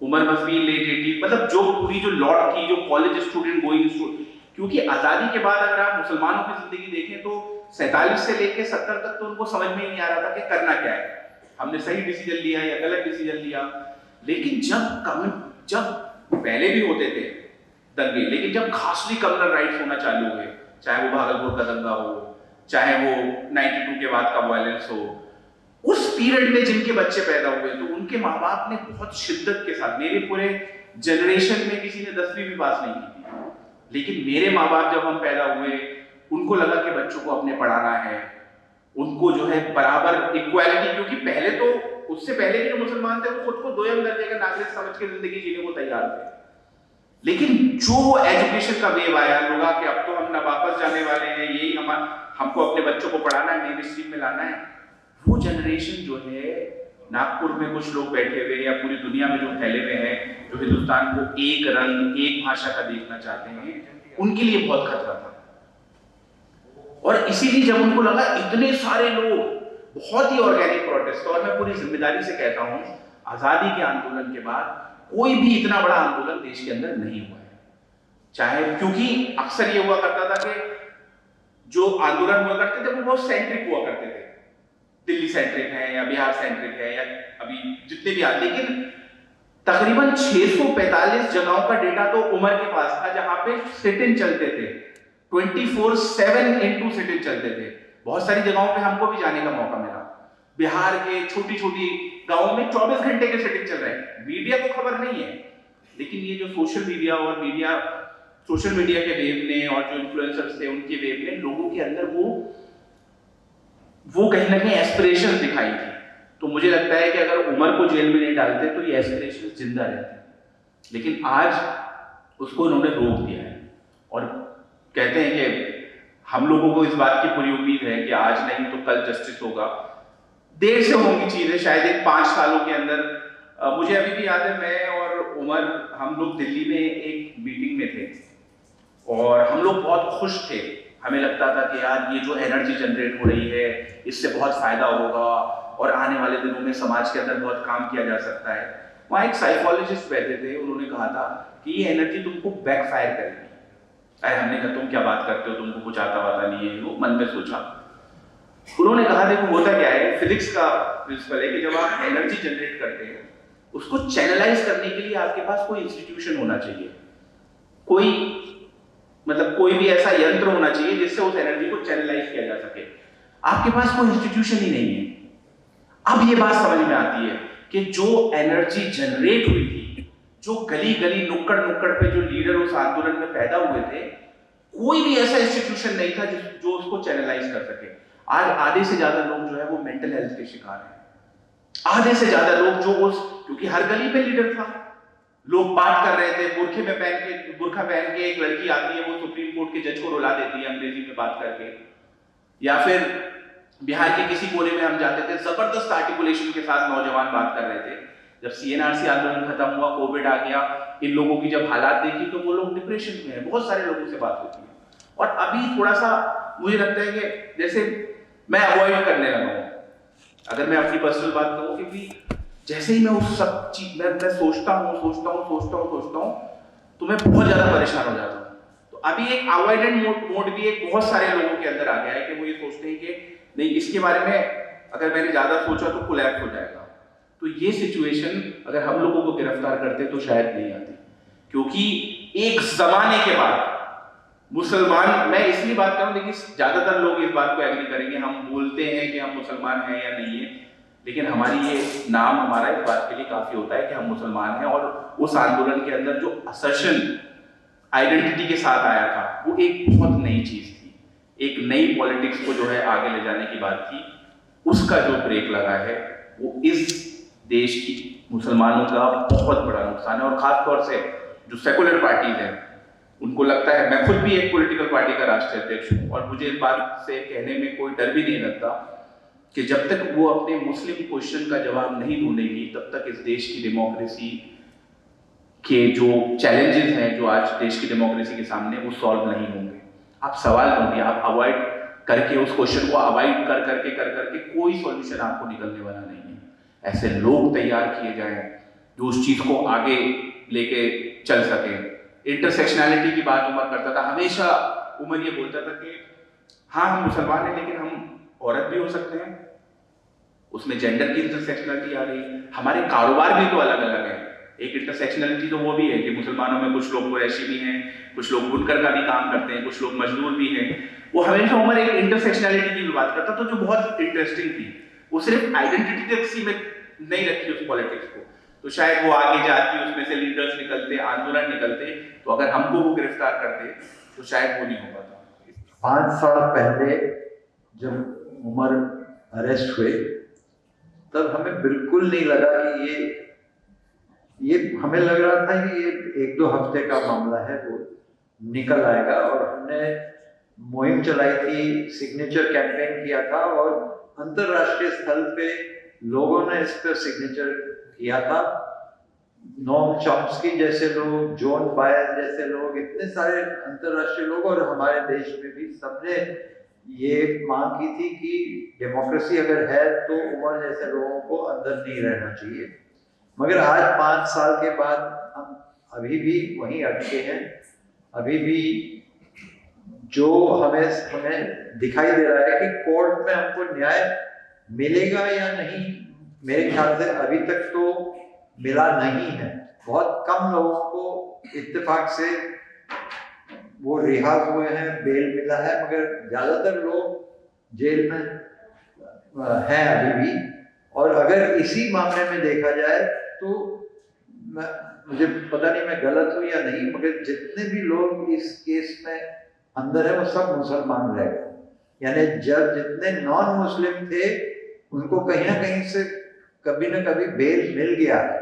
B: उमर मजबी लेट 80, मतलब जो पूरी जो लॉट की जो कॉलेज स्टूडेंट गोइंग स्टूडेंट, क्योंकि आजादी के बाद अगर आप मुसलमानों की जिंदगी देखें तो 47 से लेके 70 तक तो उनको समझ में ही नहीं आ रहा था कि करना क्या है, हमने सही डिसीजन लिया या गलत डिसीजन लिया। लेकिन जब पहले भी होते थे दंगे, लेकिन जब खासली कम्युनल राइट्स होना चालू हुए, चाहे वो भागलपुर का दंगा हो, चाहे वो 92 के बाद का वायलेंस हो, उस पीरियड में जिनके बच्चे पैदा हुए तो उनके माँ बाप ने बहुत शिद्दत के साथ, मेरे पूरे जनरेशन में किसी ने 10वीं भी पास नहीं की थी, लेकिन मेरे माँ बाप जब हम पैदा हुए उनको लगा कि बच्चों को अपने पढ़ाना है, उनको जो है बराबर इक्वालिटी, क्योंकि पहले तो उससे पहले के जो मुसलमान थे वो खुद को दोयम दर्जे का नागरिक समझ के जिंदगी जीने को तैयार थे। लेकिन जो एजुकेशन का वेव आया, लोग कि अब तो हम ना वापस जाने वाले हैं, यही हमको अपने बच्चों को पढ़ाना है, मेन स्ट्रीम में लाना है, वो जनरेशन जो है नागपुर में कुछ लोग बैठे हुए या पूरी दुनिया में जो फैले हुए हैं, जो हिंदुस्तान को एक रंग एक भाषा का देखना चाहते हैं, उनके लिए बहुत खतरा था। और इसीलिए जब उनको लगा इतने सारे लोग, बहुत ही ऑर्गेनिक प्रोटेस्ट, और मैं पूरी जिम्मेदारी से कहता हूं आजादी के आंदोलन के बाद कोई भी इतना बड़ा आंदोलन देश के अंदर नहीं हुआ है। चाहे, क्योंकि अक्सर ये हुआ करता था कि जो आंदोलन हुआ करते थे वो बहुत सेंट्रिक हुआ करते थे, दिल्ली सेंट्रिक है या बिहार सेंट्रिक है या अभी जितने भी आते, लेकिन तकरीबन 645 जगहों का डेटा तो उमर के पास था जहां पे सिट इन चलते थे, 24/7 इनटू सिट इन चलते थे। बहुत सारी जगहों पे हमको भी जाने का मौका मिला। बिहार के छोटी छोटी गांवों में 24 घंटे के सेटिंग चल रहे हैं, मीडिया को खबर नहीं है, लेकिन ये जो सोशल मीडिया के वेव ने और जो इन्फ्लुएंसर्स थे उनके वेव ने लोगों के अंदर वो कहीं ना कहीं एस्पिरेशंस दिखाई थी। तो मुझे लगता है कि अगर उमर को जेल में नहीं डालते तो ये एस्पिरेशंस जिंदा रहते, लेकिन आज उसको उन्होंने रोक दिया है। और कहते हैं कि हम लोगों को इस बात की पूरी उम्मीद है कि आज नहीं तो कल जस्टिस होगा, देर से होंगी चीजें, शायद एक 5 सालों के अंदर। मुझे अभी भी याद है, मैं और उमर हम लोग दिल्ली में एक मीटिंग में थे और हम लोग बहुत खुश थे। हमें लगता था कि यार ये जो एनर्जी जनरेट हो रही है इससे बहुत फायदा होगा और आने वाले दिनों में समाज के अंदर बहुत काम किया जा सकता है। वहाँ एक साइकोलॉजिस्ट बैठे थे, उन्होंने कहा था कि ये एनर्जी तुमको बैकफायर करेगी। अरे हमने कहा तुम क्या बात करते हो, तुमको कुछ आता वाता नहीं है, वो मन में सोचा। उन्होंने कहा देखो होता क्या है, फिजिक्स का प्रिंसिपल है कि जब आप एनर्जी जनरेट करते हैं उसको चैनलाइज करने के लिए आपके पास कोई इंस्टीट्यूशन होना चाहिए, कोई भी ऐसा यंत्र होना चाहिए जिससे उस एनर्जी को चैनलाइज किया जा सके। आपके पास कोई इंस्टीट्यूशन ही नहीं है। अब ये बात समझ में आती है कि जो एनर्जी जनरेट हुई थी, जो गली गली नुक्कड़ नुक्कड़ पे जो लीडर उस आंदोलन में पैदा हुए थे, कोई भी ऐसा इंस्टीट्यूशन नहीं था जो उसको चैनलाइज कर सके। आज आधे से ज्यादा लोग जो है वो मेंटल हेल्थ के शिकार हैं, आधे से ज्यादा लोग जो उस, क्योंकि हर गली में लीडर था, लोग बात कर रहे थे, बुरखा पहन के एक लड़की आती है, वो सुप्रीम कोर्ट के जज को रुला देती है अंग्रेजी में बात करके, या फिर बिहार के किसी कोने में हम जाते थे, जबरदस्त आर्टिकुलेशन के साथ नौजवान बात कर रहे थे। जब सीएनआरसी आंदोलन खत्म हुआ, कोविड आ गया, इन लोगों की जब हालात देखी तो वो लोग डिप्रेशन में है, बहुत सारे लोगों से बात होती है। और अभी थोड़ा सा मुझे लगता है कि जैसे मैं अवॉइड करने लगा हूँ, अगर मैं अपनी पर्सनल बात करूँ, क्योंकि जैसे ही मैं उस सब चीज मैं सोचता हूँ तो मैं बहुत ज्यादा परेशान हो जाता हूँ। तो अभी एक अवॉइडेंट मोड भी एक बहुत सारे लोगों के अंदर आ गया है कि वो ये सोचते हैं कि नहीं, इसके बारे में अगर मैंने ज्यादा सोचा तो कोलैप्स हो जाएगा। तो ये सिचुएशन अगर हम लोगों को गिरफ्तार करते तो शायद नहीं आती, क्योंकि एक जमाने के बाद मुसलमान, मैं इसलिए बात करूं, देखिए ज्यादातर लोग इस बात को एग्री करेंगे, हम बोलते हैं कि हम मुसलमान हैं या नहीं है, लेकिन हमारी ये नाम हमारा इस बात के लिए काफी होता है कि हम मुसलमान हैं। और उस आंदोलन के अंदर जो असर्शन आइडेंटिटी के साथ आया था, वो एक बहुत नई चीज थी, एक नई पॉलिटिक्स को जो है आगे ले जाने की बात थी। उसका जो ब्रेक लगा है वो इस देश की मुसलमानों का बहुत बड़ा नुकसान है। और खास तौर से जो सेकुलर पार्टीज हैं, उनको लगता है, मैं खुद भी एक पॉलिटिकल पार्टी का राष्ट्रीय अध्यक्ष हूँ, और मुझे इस बात से कहने में कोई डर भी नहीं लगता कि जब तक वो अपने मुस्लिम क्वेश्चन का जवाब नहीं ढूंढेगी, तब तक इस देश की डेमोक्रेसी के जो चैलेंजेस हैं, जो आज देश की डेमोक्रेसी के सामने, वो सॉल्व नहीं होंगे। आप सवाल ढूंढिए, आप अवॉइड करके उस क्वेश्चन को अवॉइड कर करके कोई सॉल्यूशन आपको निकलने वाला नहीं है। ऐसे लोग तैयार किए जाएं जो उस चीज को आगे लेके चल सके। इंटरसेक्शनैलिटी की बात उमर करता था, हमेशा उमर ये बोलता था कि हाँ हम मुसलमान हैं, लेकिन हम औरत भी हो सकते हैं, उसमें जेंडर की इंटरसेक्शनलिटी आ गई। हमारे कारोबार भी तो अलग अलग है, एक इंटरसेक्शनलिटी तो वो भी है कि मुसलमानों में कुछ लोग कुरैशी भी हैं, कुछ लोग बुनकर का भी काम करते हैं, कुछ लोग मजदूर भी हैं। वो हमेशा उमर एक इंटरसेक्शनलिटी की बात करता था, जो बहुत इंटरेस्टिंग थी। वो सिर्फ आइडेंटिटी तक सीमित नहीं रखी उस पॉलिटिक्स को, तो शायद वो आगे जाती, उसमें से लीडर्स निकलते, आंदोलन निकलते। तो अगर हमको वो गिरफ्तार करते तो शायद वो नहीं हो पाता।
C: 5 साल पहले जब उमर अरेस्ट हुए, तब हमें बिल्कुल नहीं लगा कि ये हमें लग रहा था कि ये 1-2 हफ्ते का मामला है, वो निकल आएगा। और हमने मुहिम चलाई थी, सिग्नेचर कैंपेन किया था, और अंतरराष्ट्रीय स्तर पे लोगों ने इस पर सिग्नेचर किया था। नोम चॉम्स्की जैसे लोग, जॉन बायस जैसे लोग, इतने सारे अंतरराष्ट्रीय लोग, और हमारे देश में भी सबने ये मांग की थी कि डेमोक्रेसी अगर है तो उमर जैसे लोगों को अंदर नहीं रहना चाहिए। मगर आज 5 साल के बाद हम अभी भी वहीं अटके हैं। अभी भी जो हमें दिखाई दे रहा है कि कोर्ट में हमको न्याय मिलेगा या नहीं, मेरे ख्याल से अभी तक तो मिला नहीं है। बहुत कम लोगों को इत्तेफाक से वो रिहा हुए हैं, बेल मिला है, मगर ज्यादातर लोग जेल में हैं अभी भी। और अगर इसी मामले में देखा जाए तो मुझे पता नहीं मैं गलत हूँ या नहीं, मगर जितने भी लोग इस केस में अंदर है वो सब मुसलमान रह गए। यानी जब जितने नॉन मुस्लिम थे उनको कहीं ना कहीं से कभी ना कभी बेल मिल गया है।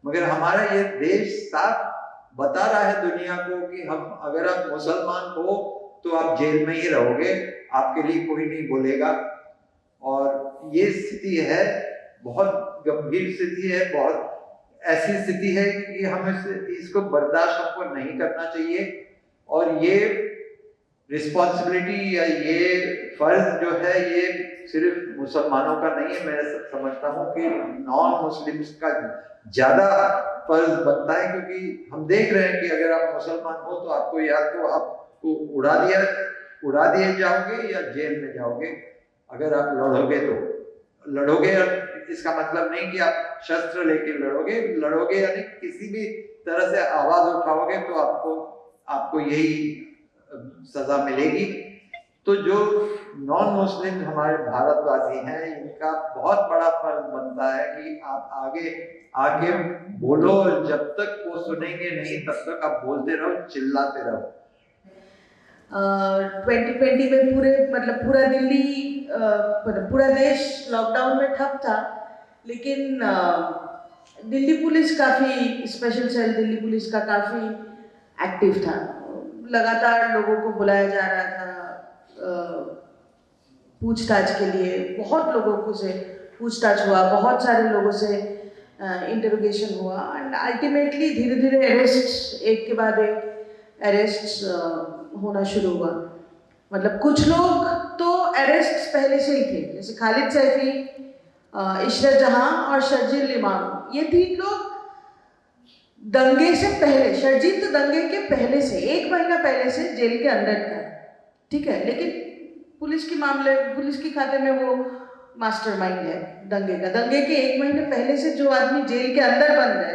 C: मगर हमारा ये देश साफ बता रहा है दुनिया को कि हम, अगर आप मुसलमान हो तो आप जेल में ही रहोगे, आपके लिए कोई नहीं बोलेगा। और ये स्थिति है, बहुत गंभीर स्थिति है, बहुत ऐसी स्थिति है कि हम इसको बर्दाश्त हमको नहीं करना चाहिए। और ये रिस्पॉन्सिबिलिटी या ये फर्ज जो है ये सिर्फ मुसलमानों का नहीं है। मैं समझता हूँ कि नॉन मुस्लिम्स का ज्यादा फर्ज बनता है, क्योंकि हम देख रहे हैं कि अगर आप मुसलमान हो तो आपको या तो आपको उड़ा दिए जाओगे या जेल में जाओगे। अगर आप लड़ोगे, इसका मतलब नहीं कि आप शस्त्र लेके लड़ोगे यानी किसी भी तरह से आवाज उठाओगे तो आपको यही सजा मिलेगी। तो जो नॉन मुस्लिम हमारे भारतवासी हैं, इनका बहुत बड़ा फर्ज बनता है कि आप आगे बोलो, जब तक वो सुनेंगे नहीं तब तक आप बोलते रहो, चिल्लाते रहो।
A: 2020 में पूरा दिल्ली, पूरा देश लॉकडाउन में ठप था,
I: लेकिन दिल्ली पुलिस काफ़ी स्पेशल सेल दिल्ली पुलिस का काफ़ी एक्टिव था। लगातार लोगों को बुलाया जा रहा था पूछताछ के लिए। बहुत लोगों को से पूछताछ हुआ, बहुत सारे लोगों से इंटरोगेशन हुआ एंड अल्टीमेटली धीरे धीरे अरेस्ट, एक के बाद एक अरेस्ट होना शुरू हुआ। मतलब कुछ लोग तो अरेस्ट पहले से ही थे, जैसे खालिद सैफी, इशरत जहां और शर्जील इमाम। ये 3 लोग दंगे से पहले, शर्जील तो दंगे के पहले से 1 महीना पहले से जेल के अंदर था, ठीक है, लेकिन पुलिस के खाते में वो मास्टरमाइंड है दंगे का। दंगे के 1 महीने पहले से जो आदमी जेल के अंदर बंद है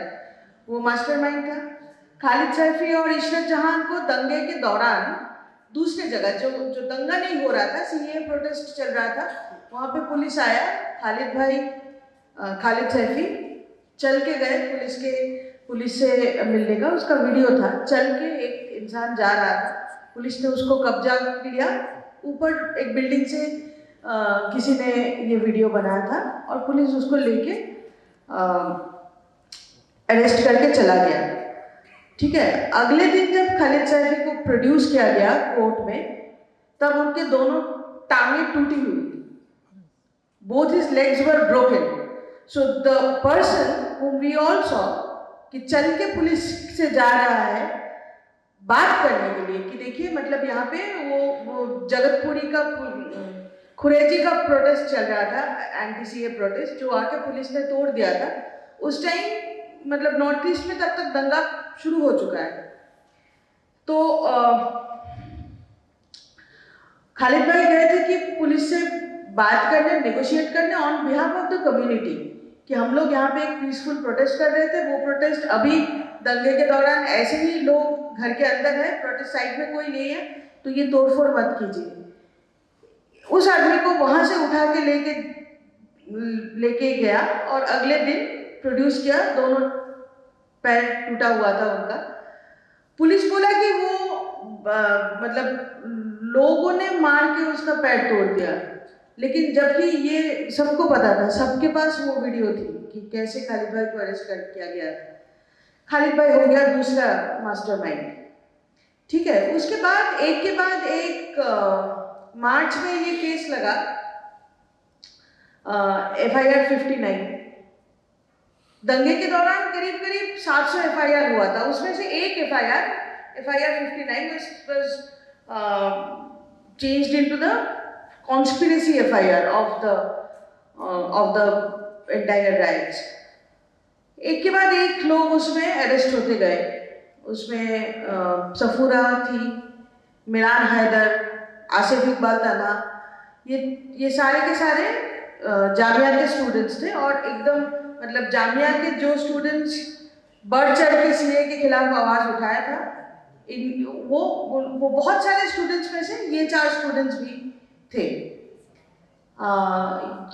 I: वो मास्टरमाइंड था। खालिद सैफी और इशरत जहां को दंगे के दौरान दूसरी जगह जो दंगा नहीं हो रहा था, सीए प्रोटेस्ट चल रहा था, वहाँ पे पुलिस आया। खालिद सैफी चल के गए पुलिस से मिलने का, उसका वीडियो था। चल के एक इंसान जा रहा था, पुलिस ने उसको कब्जा लिया। ऊपर एक बिल्डिंग से किसी ने ये वीडियो बनाया था और पुलिस उसको लेके अरेस्ट करके चला गया, ठीक है। अगले दिन जब खालिद सैफी को प्रोड्यूस किया गया कोर्ट में, तब उनके दोनों टांगें टूटी हुई, both his legs were broken. So the person whom we all saw कि चल के पुलिस से जा रहा है बात करने के लिए कि देखिए, मतलब यहाँ पे वो जगतपुरी का खुरेजी का प्रोटेस्ट चल रहा था, एंटी सीए प्रोटेस्ट, जो आके पुलिस ने तोड़ दिया था। उस टाइम मतलब नॉर्थ ईस्ट में तब तक दंगा शुरू हो चुका है। तो खालिद भाई गए थे कि पुलिस से बात करने, नेगोशिएट करने on behalf of the community, कि हम लोग यहाँ पे एक पीसफुल प्रोटेस्ट कर रहे थे। वो प्रोटेस्ट अभी दंगे के दौरान ऐसे ही लोग घर के अंदर है, प्रोटेस्ट साइड में कोई नहीं है, तो ये तोड़फोड़ मत कीजिए। उस आदमी को वहाँ से उठा के लेके गया और अगले दिन प्रोड्यूस किया। दोनों पैर टूटा हुआ था उनका। पुलिस बोला कि वो मतलब लोगों ने मार के उसका पैर तोड़ दिया, लेकिन जबकि ये सबको पता था, सबके पास वो वीडियो थी कि कैसे खालिद भाई को अरेस्ट किया गया। खालिद भाई हो गया दूसरा मास्टरमाइंड, ठीक है। उसके बाद एक के बाद एक मार्च में ये केस लगा, FIR 59। दंगे के दौरान करीब 700 FIR हुआ था, उसमें से एक FIR 59 was changed into the conspiracy FIR of the entire riots। एक के बाद एक लोग उसमें अरेस्ट होते गए। उसमें सफूरा थी, मिरान हैदर, आसिफ इकबाल ताना, ये सारे के सारे जामिया के स्टूडेंट्स थे। और एकदम मतलब जामिया के जो स्टूडेंट्स बढ़ चढ़ के सीए के खिलाफ आवाज़ उठाया था, वो बहुत सारे स्टूडेंट्स में से ये 4 स्टूडेंट्स भी थे।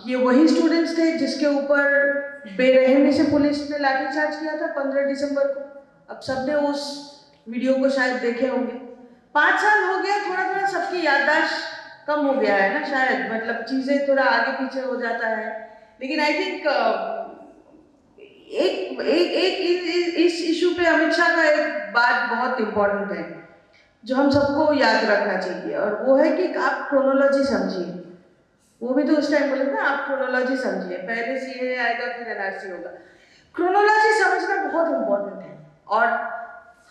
I: ये वही स्टूडेंट्स थे जिसके ऊपर बेरहमी से पुलिस ने लाठीचार्ज किया था 15 दिसंबर को। अब सबने उस वीडियो को शायद देखे होंगे। 5 साल हो गया, थोड़ा थोड़ा सबकी याददाश्त कम हो गया है ना, शायद मतलब चीज़ें थोड़ा आगे पीछे हो जाता है। लेकिन आई थिंक इस इशू पे अमित शाह का एक बात बहुत इम्पोर्टेंट है जो हम सबको याद रखना चाहिए, और वो है कि आप क्रोनोलॉजी समझिए। वो भी तो उस टाइम बोले ना, आप क्रोनोलॉजी समझिए, पहले सीए आएगा फिर एनआरसी होगा। क्रोनोलॉजी समझना बहुत इम्पोर्टेंट है। और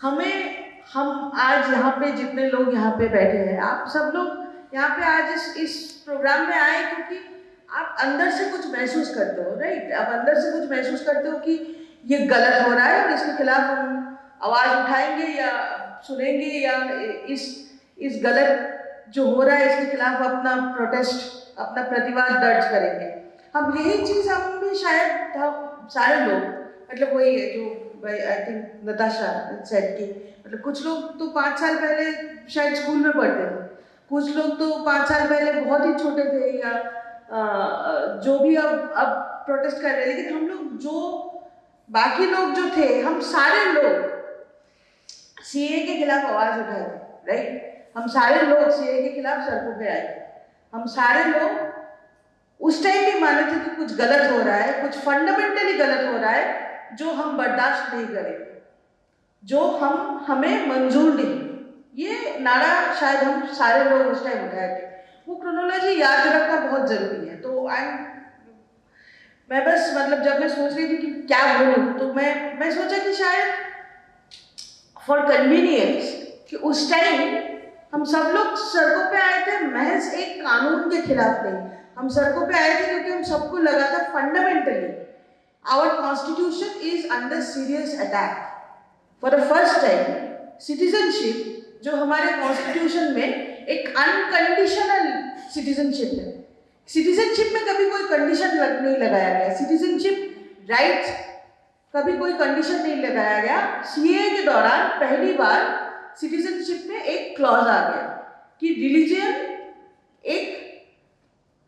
I: हम आज यहाँ पे जितने लोग यहाँ पे बैठे हैं, आप सब लोग यहाँ पे आज इस प्रोग्राम में आए क्योंकि आप अंदर से कुछ महसूस करते हो, राइट। आप अंदर से कुछ महसूस करते हो कि ये गलत हो रहा है और इसके खिलाफ हम आवाज़ उठाएंगे या सुनेंगे, या इस गलत जो हो रहा है इसके खिलाफ अपना प्रोटेस्ट, अपना प्रतिवाद दर्ज करेंगे। हम यही चीज़ हम भी शायद सारे लोग, मतलब वही है जो आई थिंक नताशा सेड की, मतलब कुछ लोग तो 5 साल पहले शायद स्कूल में पढ़ते थे, कुछ लोग तो 5 साल पहले बहुत ही छोटे थे, या जो भी अब प्रोटेस्ट कर रहे हैं। लेकिन हम लोग जो बाकी लोग जो थे, हम सारे लोग सीए के खिलाफ आवाज़ उठाए थे, राइट। हम सारे लोग सीए के खिलाफ सड़कों पे आए। हम सारे लोग उस टाइम भी माने थे कि कुछ गलत हो रहा है, कुछ फंडामेंटली गलत हो रहा है जो हम बर्दाश्त नहीं करेंगे, जो हमें मंजूर नहीं। ये नारा शायद हम सारे लोग उस टाइम उठाए थे। वो क्रोनोलॉजी याद रखना बहुत जरूरी है। तो मैं बस मतलब जब मैं सोच रही थी कि क्या बोलूं, तो मैं सोचा कि शायद फॉर कन्वीनियंस कि उस टाइम हम सब लोग सड़कों पे आए थे महज एक कानून के खिलाफ नहीं, हम सड़कों पे आए थे क्योंकि हम सबको लगा था fundamentally our constitution is under serious attack. For the first time citizenship जो हमारे कॉन्स्टिट्यूशन में एक अनकंडीशनल सिटीजनशिप है। सिटीजनशिप में कभी कोई कंडीशन नहीं लगाया गया, सिटीजनशिप राइट्स कभी कोई कंडीशन नहीं लगाया गया। सीए के दौरान पहली बार सिटीजनशिप में एक क्लॉज आ गया कि रिलीजन एक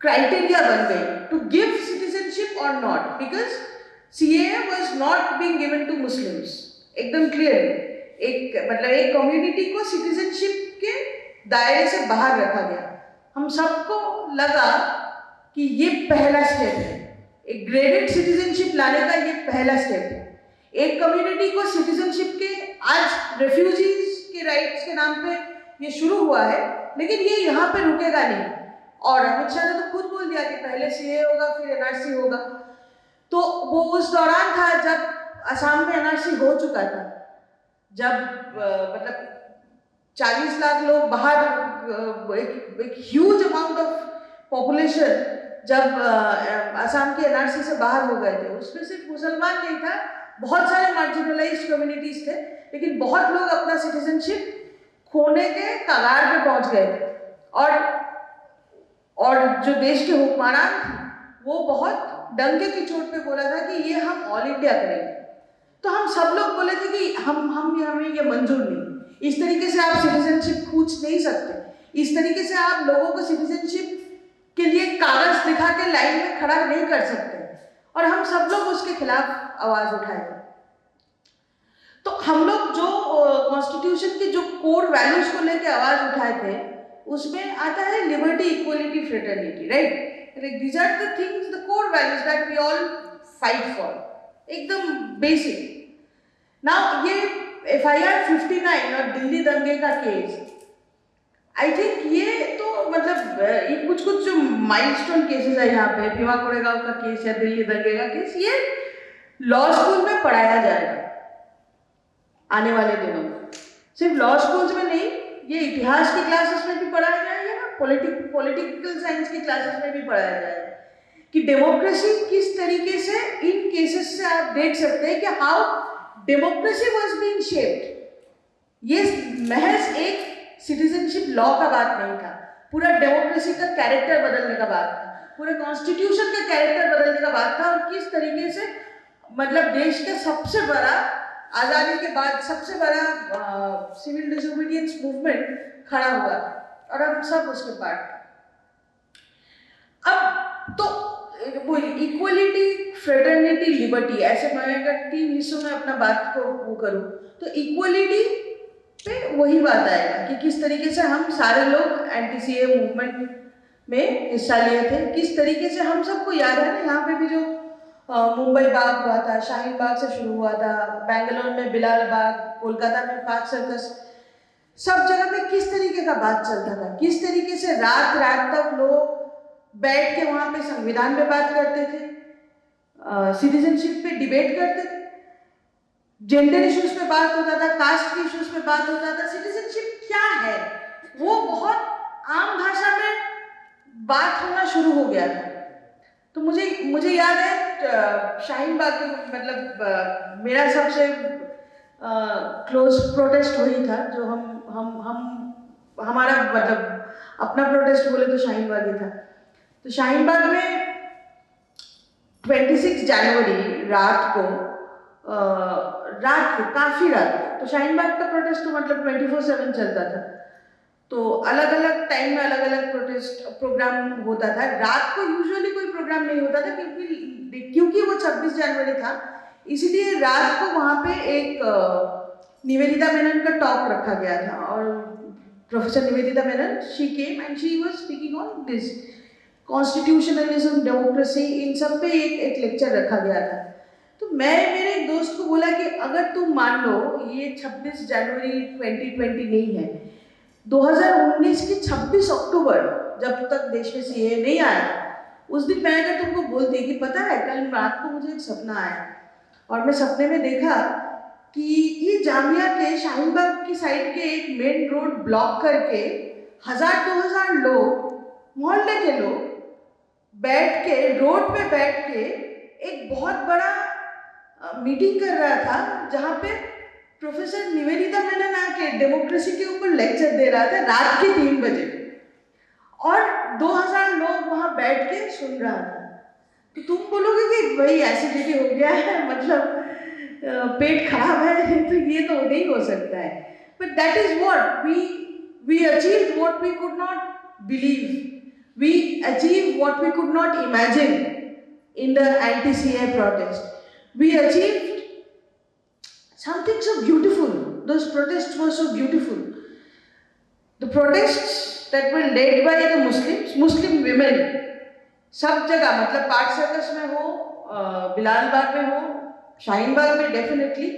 I: क्राइटेरिया बन गई टू गिव सिटीजनशिप और not, because CAA was not being given to Muslims. एकदम क्लियर एक मतलब एक कम्युनिटी को सिटीजनशिप के दायरे से बाहर रखा गया। हम सबको लगा कि ये पहला स्टेप है, एक ग्रेडेड सिटीजनशिप लाने का ये पहला स्टेप है। एक कम्युनिटी को सिटीजनशिप के आज रेफ्यूजीज के राइट्स के नाम पे ये शुरू हुआ है, लेकिन ये यहाँ पे रुकेगा नहीं। और अमित शाह ने तो खुद बोल दिया कि पहले सीए होगा फिर एनआरसी होगा। तो वो उस दौरान था जब असम में एनआरसी हो चुका था, जब मतलब 40 लाख लोग बाहर, एक ह्यूज अमाउंट ऑफ पॉपुलेशन जब असम के एनआरसी से बाहर हो गए थे। उसमें सिर्फ मुसलमान नहीं था, बहुत सारे मार्जिनलाइज्ड कम्युनिटीज थे, लेकिन बहुत लोग अपना सिटीजनशिप खोने के कगार पे पहुंच गए थे। और जो देश के हुक्मरान थे वो बहुत डंके की चोट पे बोला था कि ये हम ऑल इंडिया करेंगे। तो हम सब लोग बोले थे कि हमें ये मंजूर नहीं, इस तरीके से आप सिटीजनशिप पूछ नहीं सकते, इस तरीके से आप लोगों को सिटीजनशिप के लिए कागज दिखा के लाइन में खड़ा नहीं कर सकते। और हम सब लोग उसके खिलाफ आवाज उठाए थे। तो हम लोग जो कॉन्स्टिट्यूशन की जो कोर वैल्यूज को लेकर आवाज उठाए थे, उसमें आता है liberty, equality, fraternity, right? These are the things, the core values that we all fight for, एकदम बेसिक। नाउ ये FIR 59 और दिल्ली दंगे का केस, आई थिंक ये तो मतलब ये कुछ जो माइलस्टोन केसेस है यहाँ पे, भीमा कोरेगांव का केस या दिल्ली दंगे का केस, ये लॉ स्कूल में पढ़ाया जाएगा आने वाले दिनों में। सिर्फ लॉ स्कूल्स में नहीं, ये इतिहास की क्लासेस में भी पढ़ाया जाएगा, पॉलिटिकल साइंस की क्लासेस में भी पढ़ाया जाएगा कि डेमोक्रेसी किस तरीके से, इन केसेस से आप देख सकते हैं कि how democracy was being shaped. ये महज एक सिटीजनशिप लॉ का बात नहीं था, पूरा डेमोक्रेसी का कैरेक्टर बदलने का बात था, पूरे कॉन्स्टिट्यूशन का कैरेक्टर बदलने का बात था। और किस तरीके से मतलब देश के सबसे बड़ा, आज़ादी के बाद सबसे बड़ा सिविल डिसोबीडियंस मूवमेंट खड़ा हुआ और हम सब उसके पार्ट थे। अब तो वो इक्वलिटी, फ्रेटर्निटी, लिबर्टी, ऐसे मैं अगर 3 हिस्सों में अपना बात को वो करूँ तो इक्वलिटी पे वही बात आएगा कि किस तरीके से हम सारे लोग एंटी सीए मूवमेंट में हिस्सा लिए थे, किस तरीके से हम सबको याद है ना, यहाँ पे भी जो मुंबई बाग हुआ था, शाहीन बाग से शुरू हुआ था, बेंगलोर में बिलाल बाग, कोलकाता में पार्क सर्कस, सब जगह पे किस तरीके का बात चलता था, किस तरीके से रात रात तक लोग बैठ के वहाँ पे संविधान पे बात करते थे, सिटीजनशिप पे डिबेट करते थे, जेंडर इश्यूज पे बात होता था, कास्ट के इश्यूज पे बात होता था, सिटीजनशिप क्या है वो बहुत आम भाषा में बात होना शुरू हो गया था। तो मुझे याद है शाहीन बाग में मतलब मेरा सबसे क्लोज प्रोटेस्ट वही था जो हमारा मतलब अपना प्रोटेस्ट बोले तो शाहीन बाग ही था। तो शाहीन बाग में 26 जनवरी रात को काफी रात, तो शाहीन बाग का प्रोटेस्ट तो मतलब 24/7 चलता था। तो अलग अलग टाइम में अलग अलग प्रोटेस्ट प्रोग्राम होता था। रात को यूजुअली कोई प्रोग्राम नहीं होता था क्योंकि वो 26 जनवरी था, इसीलिए रात को वहाँ पे एक निवेदिता मेनन का टॉक रखा गया था और professor Nivedita Menon, she came and she was speaking on this. Constitutionalism, democracy, इन सब पे एक लेक्चर रखा गया था। तो मैं मेरे एक दोस्त को बोला कि अगर तुम मान लो ये 26 जनवरी 2020 नहीं है, 2019 की 26 अक्टूबर जब तक देश में सीए नहीं आया, उस दिन मैं अगर तुमको बोलती कि पता है कल रात को मुझे एक सपना आया और मैं सपने में देखा कि ये जामिया के शाहीनबाग की साइड के एक मेन रोड ब्लॉक करके 1000-2000 लोग, मोहल्ले के लोग बैठ के रोड पे बैठ के एक बहुत बड़ा मीटिंग कर रहा था, जहाँ पे प्रोफेसर निवेदिता मेनन आके डेमोक्रेसी के ऊपर लेक्चर दे रहा था रात के 3 बजे, और 2000 लोग वहाँ बैठ के सुन रहा था। तो तुम बोलोगे कि भाई एसिडिटी हो गया है, मतलब पेट खराब है, तो ये तो नहीं हो सकता है। But that is what we achieved what we could not believe, we achieve what we could not imagine in the anti-CAA protest. We achieved something so beautiful. Those protests were so beautiful. The protests that were led by the Muslims, Muslim women, सब जगह, मतलब park circus में हो, बिलाल बाग में हो, शाहीन बाग में, definitely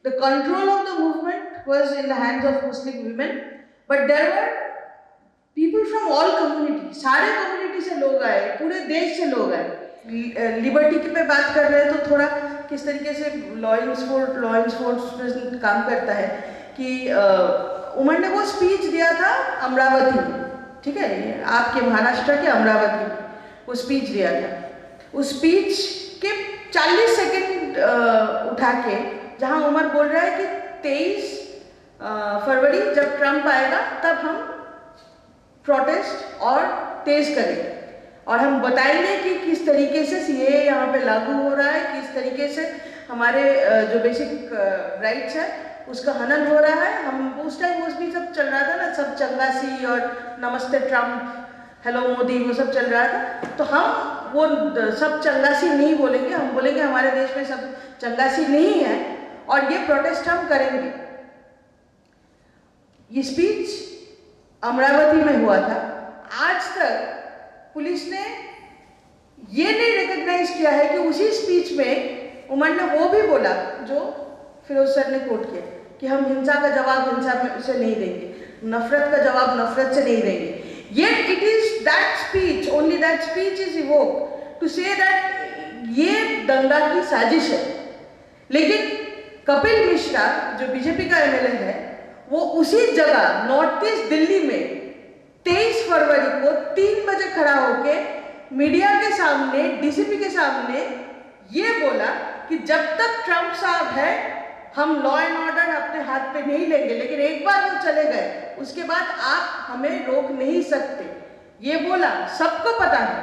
I: the control of the movement was in the hands of Muslim women, but there were people from all communities, सारे community से लोग आए, पूरे देश से लोग आए। लिबर्टी की पे बात कर रहे हैं तो थोड़ा किस तरीके से लॉ इन्फोर्समेंट काम करता है कि उमर ने वो स्पीच दिया था अमरावती में, ठीक है, आपके महाराष्ट्र के अमरावती में वो स्पीच दिया था। उस स्पीच के 40 सेकंड उठा के जहां उमर बोल रहा है कि 23 फरवरी जब ट्रंप आएगा तब हम प्रोटेस्ट और तेज करेंगे और हम बताएंगे कि किस तरीके से सीए यहाँ पे लागू हो रहा है, किस तरीके से हमारे जो बेसिक राइट्स है उसका हनन हो रहा है। हम उस टाइम उस भी सब चल रहा था ना, सब चंगासी और नमस्ते ट्रंप, हेलो मोदी, वो सब चल रहा था। तो हम वो सब चंगासी नहीं बोलेंगे, हम बोलेंगे हमारे देश में सब चंगासी नहीं है और ये प्रोटेस्ट हम करेंगे। ये स्पीच अमरावती में हुआ था। आज तक पुलिस ने ये नहीं रिकॉग्नाइज किया है कि उसी स्पीच में उमर ने वो भी बोला जो फिरोज सर ने कोट किया कि हम हिंसा का जवाब हिंसा से नहीं देंगे, नफरत का जवाब नफरत से नहीं देंगे। Yet it is that speech, only that speech is evoked to say that ये दंगा की साजिश है। लेकिन कपिल मिश्रा जो बीजेपी का एमएलए है, वो उसी जगह नॉर्थ ईस्ट दिल्ली में 23 फरवरी को 3 बजे खड़ा होके मीडिया के सामने, डीसीपी के सामने ये बोला कि जब तक ट्रंप साहब है हम लॉ एंड ऑर्डर अपने हाथ पे नहीं लेंगे, लेकिन एक बार वो चले गए उसके बाद आप हमें रोक नहीं सकते। ये बोला, सबको पता है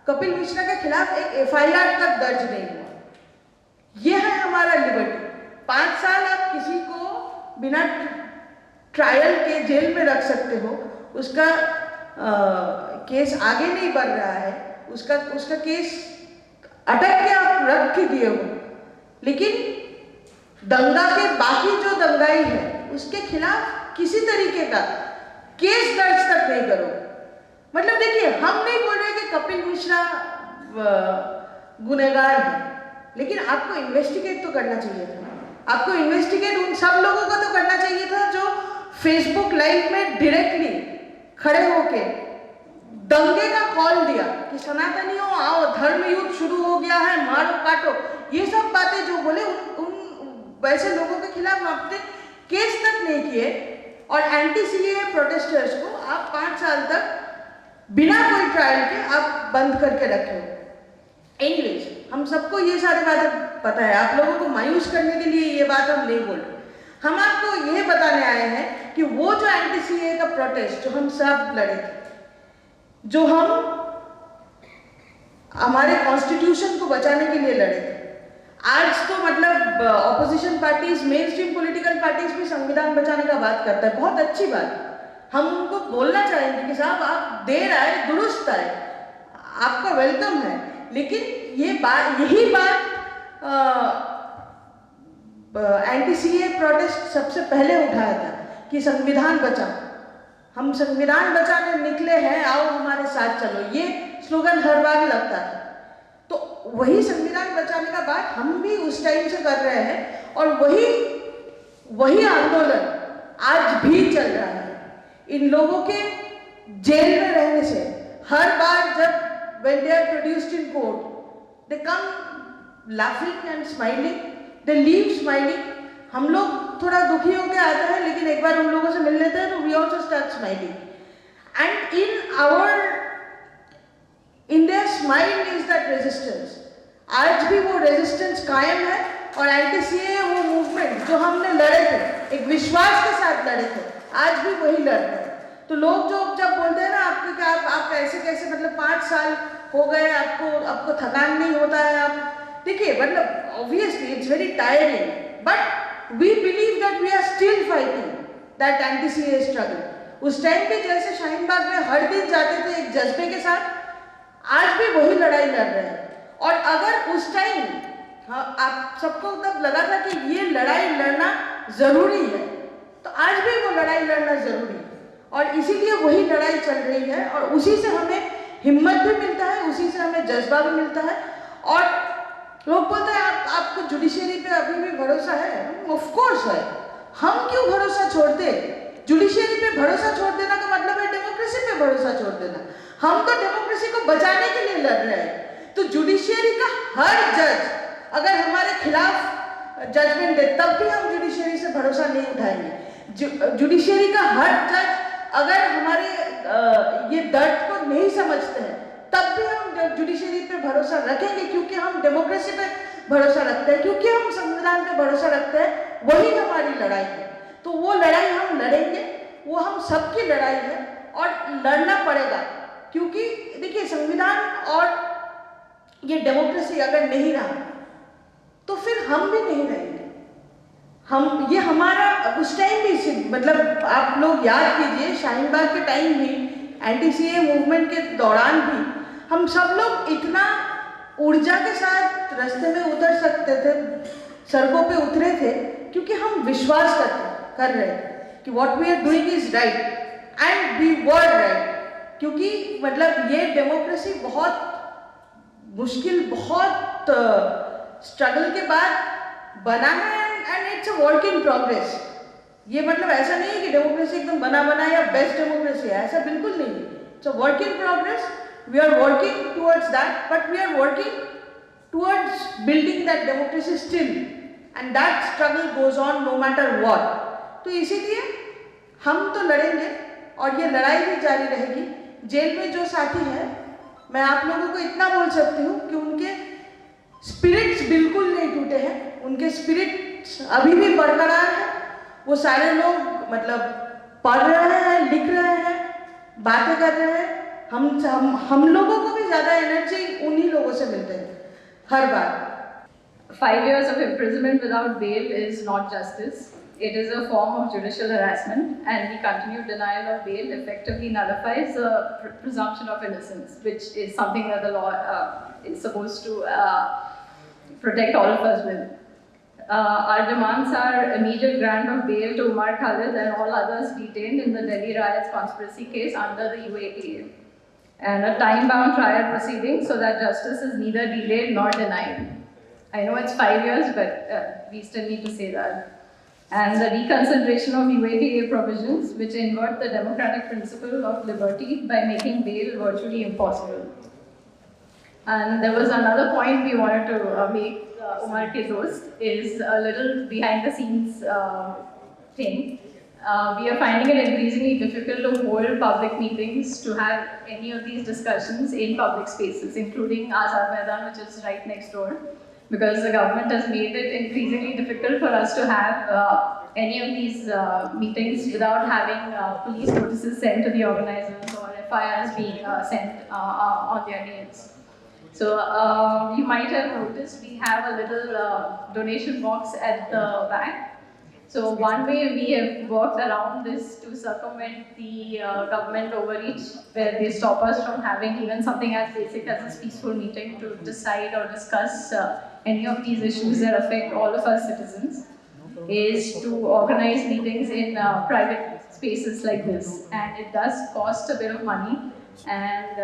I: कपिल मिश्रा के खिलाफ एक एफआईआर तक दर्ज नहीं हुआ। ये है हमारा लिबर्टी। 5 साल आप किसी को बिना ट्रायल के जेल में रख सकते हो, उसका केस आगे नहीं बढ़ रहा है, उसका केस अटक के आप रख के दिए हो, लेकिन दंगा के बाकी जो दंगाई है उसके खिलाफ किसी तरीके का केस दर्ज तक नहीं करो। मतलब देखिए, हम नहीं बोल रहे कि कपिल मिश्रा गुनहगार है, लेकिन आपको इन्वेस्टिगेट तो करना चाहिए था। आपको इन्वेस्टिगेट उन सब लोगों को तो करना चाहिए था जो फेसबुक लाइव में डायरेक्टली खड़े होके दंगे का कॉल दिया कि सनातनियों आओ, धर्म युद्ध शुरू हो गया है, मारो काटो, ये सब बातें जो बोले उन वैसे लोगों के खिलाफ आपने केस तक नहीं किए और एंटी-सीएए प्रोटेस्टर्स को आप 5 साल तक बिना कोई ट्रायल के आप बंद करके रखे हो। एनीवेज, हम सबको ये सारी बातें पता है, आप लोगों को मायूस करने के लिए ये बात हम नहीं बोल रहे। हम आपको ये बताने आए हैं कि वो जो एंटी-सीएए का प्रोटेस्ट जो हम सब लड़े थे, जो हम हमारे कॉन्स्टिट्यूशन को बचाने के लिए लड़े थे, आज तो मतलब opposition parties, main stream political parties भी संविधान बचाने का बात करता है, बहुत अच्छी बात है। हम उनको बोलना चाहेंगे कि साहब आप देर आए दुरुस्त आए, आपका वेलकम है, लेकिन यही बात एंटी-सीएए प्रोटेस्ट सबसे पहले उठाया था कि संविधान बचाओ, हम संविधान बचाने निकले हैं, आओ हमारे साथ चलो। ये स्लोगन हर बार लगता था। तो वही संविधान बचाने का बात हम भी उस टाइम से कर रहे हैं और वही आंदोलन आज भी चल रहा है। इन लोगों के जेल में रहने से हर बार जब when they are produced in court, they come laughing and smiling, they leave smiling. हम लोग थोड़ा दुखी होकर आते हैं, लेकिन एक बार उन लोगों से मिल लेते हैं तो we also start smiling. And in our India's mind is that resistance. आज भी वो रेजिस्टेंस कायम है और एंटी-सीएए वो मूवमेंट जो हमने लड़े थे, एक विश्वास के साथ लड़े थे, आज भी वही लड़ रहे हैं। तो लोग जो जब बोलते हैं ना आपको कि आप ऐसे कैसे, मतलब 5 साल हो गए आपको थकान नहीं होता है, आप देखिए, मतलब obviously it's very tiring, but we believe that we are still fighting that anti CAA struggle. उस टाइम पे जैसे शाहीन बाग में हर दिन जाते थे एक जज्बे के साथ, आज भी वही लड़ाई लड़ रहे हैं। और अगर उस टाइम आप सबको तब लगा था कि ये लड़ाई लड़ना जरूरी है, तो आज भी वो लड़ाई लड़ना जरूरी है और इसीलिए वही लड़ाई चल रही है और उसी से हमें हिम्मत भी मिलता है, उसी से हमें जज्बा भी मिलता है। और लोग बोलते हैं आपको जुडिशरी पे अभी भी भरोसा है? ऑफ कोर्स है। हम क्यों भरोसा छोड़ते? जुडिशरी पे भरोसा छोड़ देना का मतलब है डेमोक्रेसी पे भरोसा छोड़ देना। हम तो डेमोक्रेसी को बचाने के लिए लड़ रहे हैं। तो जुडिशरी का हर जज अगर हमारे खिलाफ जजमेंट दे तब भी हम जुडिशरी से भरोसा नहीं उठाएंगे। जुडिशरी का हर जज अगर हमारे ये दर्द को नहीं समझते हैं तब भी हम जुडिशरी पे भरोसा रखेंगे, क्योंकि हम डेमोक्रेसी पे भरोसा रखते हैं, क्योंकि हम संविधान पे भरोसा रखते हैं। वही हमारी लड़ाई है। तो वो लड़ाई हम लड़ेंगे, वो हम सबकी लड़ाई है और लड़ना पड़ेगा, क्योंकि देखिए संविधान और ये डेमोक्रेसी अगर नहीं रहा तो फिर हम भी नहीं रहेंगे। हम ये हमारा उस टाइम भी, मतलब आप लोग याद कीजिए शाहीन बाग के टाइम भी, एंटी-सीएए मूवमेंट के दौरान भी हम सब लोग इतना ऊर्जा के साथ रास्ते में उतर सकते थे, सड़कों पे उतरे थे, क्योंकि हम विश्वास कर रहे थे कि what we are doing is right and we were right. क्योंकि मतलब ये डेमोक्रेसी बहुत मुश्किल, बहुत स्ट्रगल के बाद बना है and it's a work in progress. ये मतलब ऐसा नहीं है कि डेमोक्रेसी एकदम बना या बेस्ट डेमोक्रेसी है, ऐसा बिल्कुल नहीं है। It's a work in progress. We are working towards that, but we are working towards building that democracy still, and that struggle goes on no matter what. तो इसीलिए हम तो लड़ेंगे और ये लड़ाई भी जारी रहेगी। जेल में जो साथी है, मैं आप लोगों को इतना बोल सकती हूँ कि उनके स्पिरिट्स बिल्कुल नहीं टूटे हैं, उनके स्पिरिट्स अभी भी बरकरार है। वो सारे लोग मतलब पढ़ रहे हैं, लिख रहे हैं, बातें कर रहे हैं। हम लोगों को भी ज़्यादा एनर्जी उन्हीं लोगों से मिलते हैं हर बार।
J: 5 years of imprisonment without bail is not justice. It is a form of judicial harassment, and the continued denial of bail effectively nullifies the presumption of innocence, which is something that the law is supposed to protect all of us with. Our demands are immediate grant of bail to Umar Khalid and all others detained in the Delhi riots conspiracy case under the UAPA, and a time-bound trial proceeding so that justice is neither delayed nor denied. I know it's 5 years, but we still need to say that. And the reconsideration of UAPA provisions, which invert the democratic principle of liberty by making bail virtually impossible. And there was another point we wanted to make, Umar ke dost, is a little behind the scenes thing. We are finding it increasingly difficult to hold public meetings, to have any of these discussions in public spaces, including Azad Maidan, which is right next door, because the government has made it increasingly difficult for us to have any of these meetings without having police notices sent to the organizers or FIRs being sent on their names. So you might have noticed we have a little donation box at the back. So one way we have worked around this to circumvent the government overreach, where they stop us from having even something as basic as a peaceful meeting to decide or discuss any of these issues that affect all of us citizens, is to organize meetings in private spaces like this, and it does cost a bit of money. And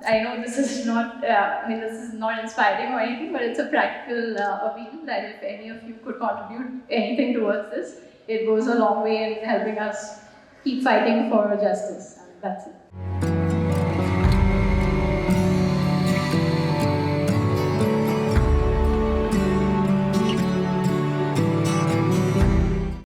J: I know this is not, this is not inspiring or anything, but it's a practical appeal that if any of you could contribute anything towards this, it goes a long way in helping us keep fighting for justice. That's it.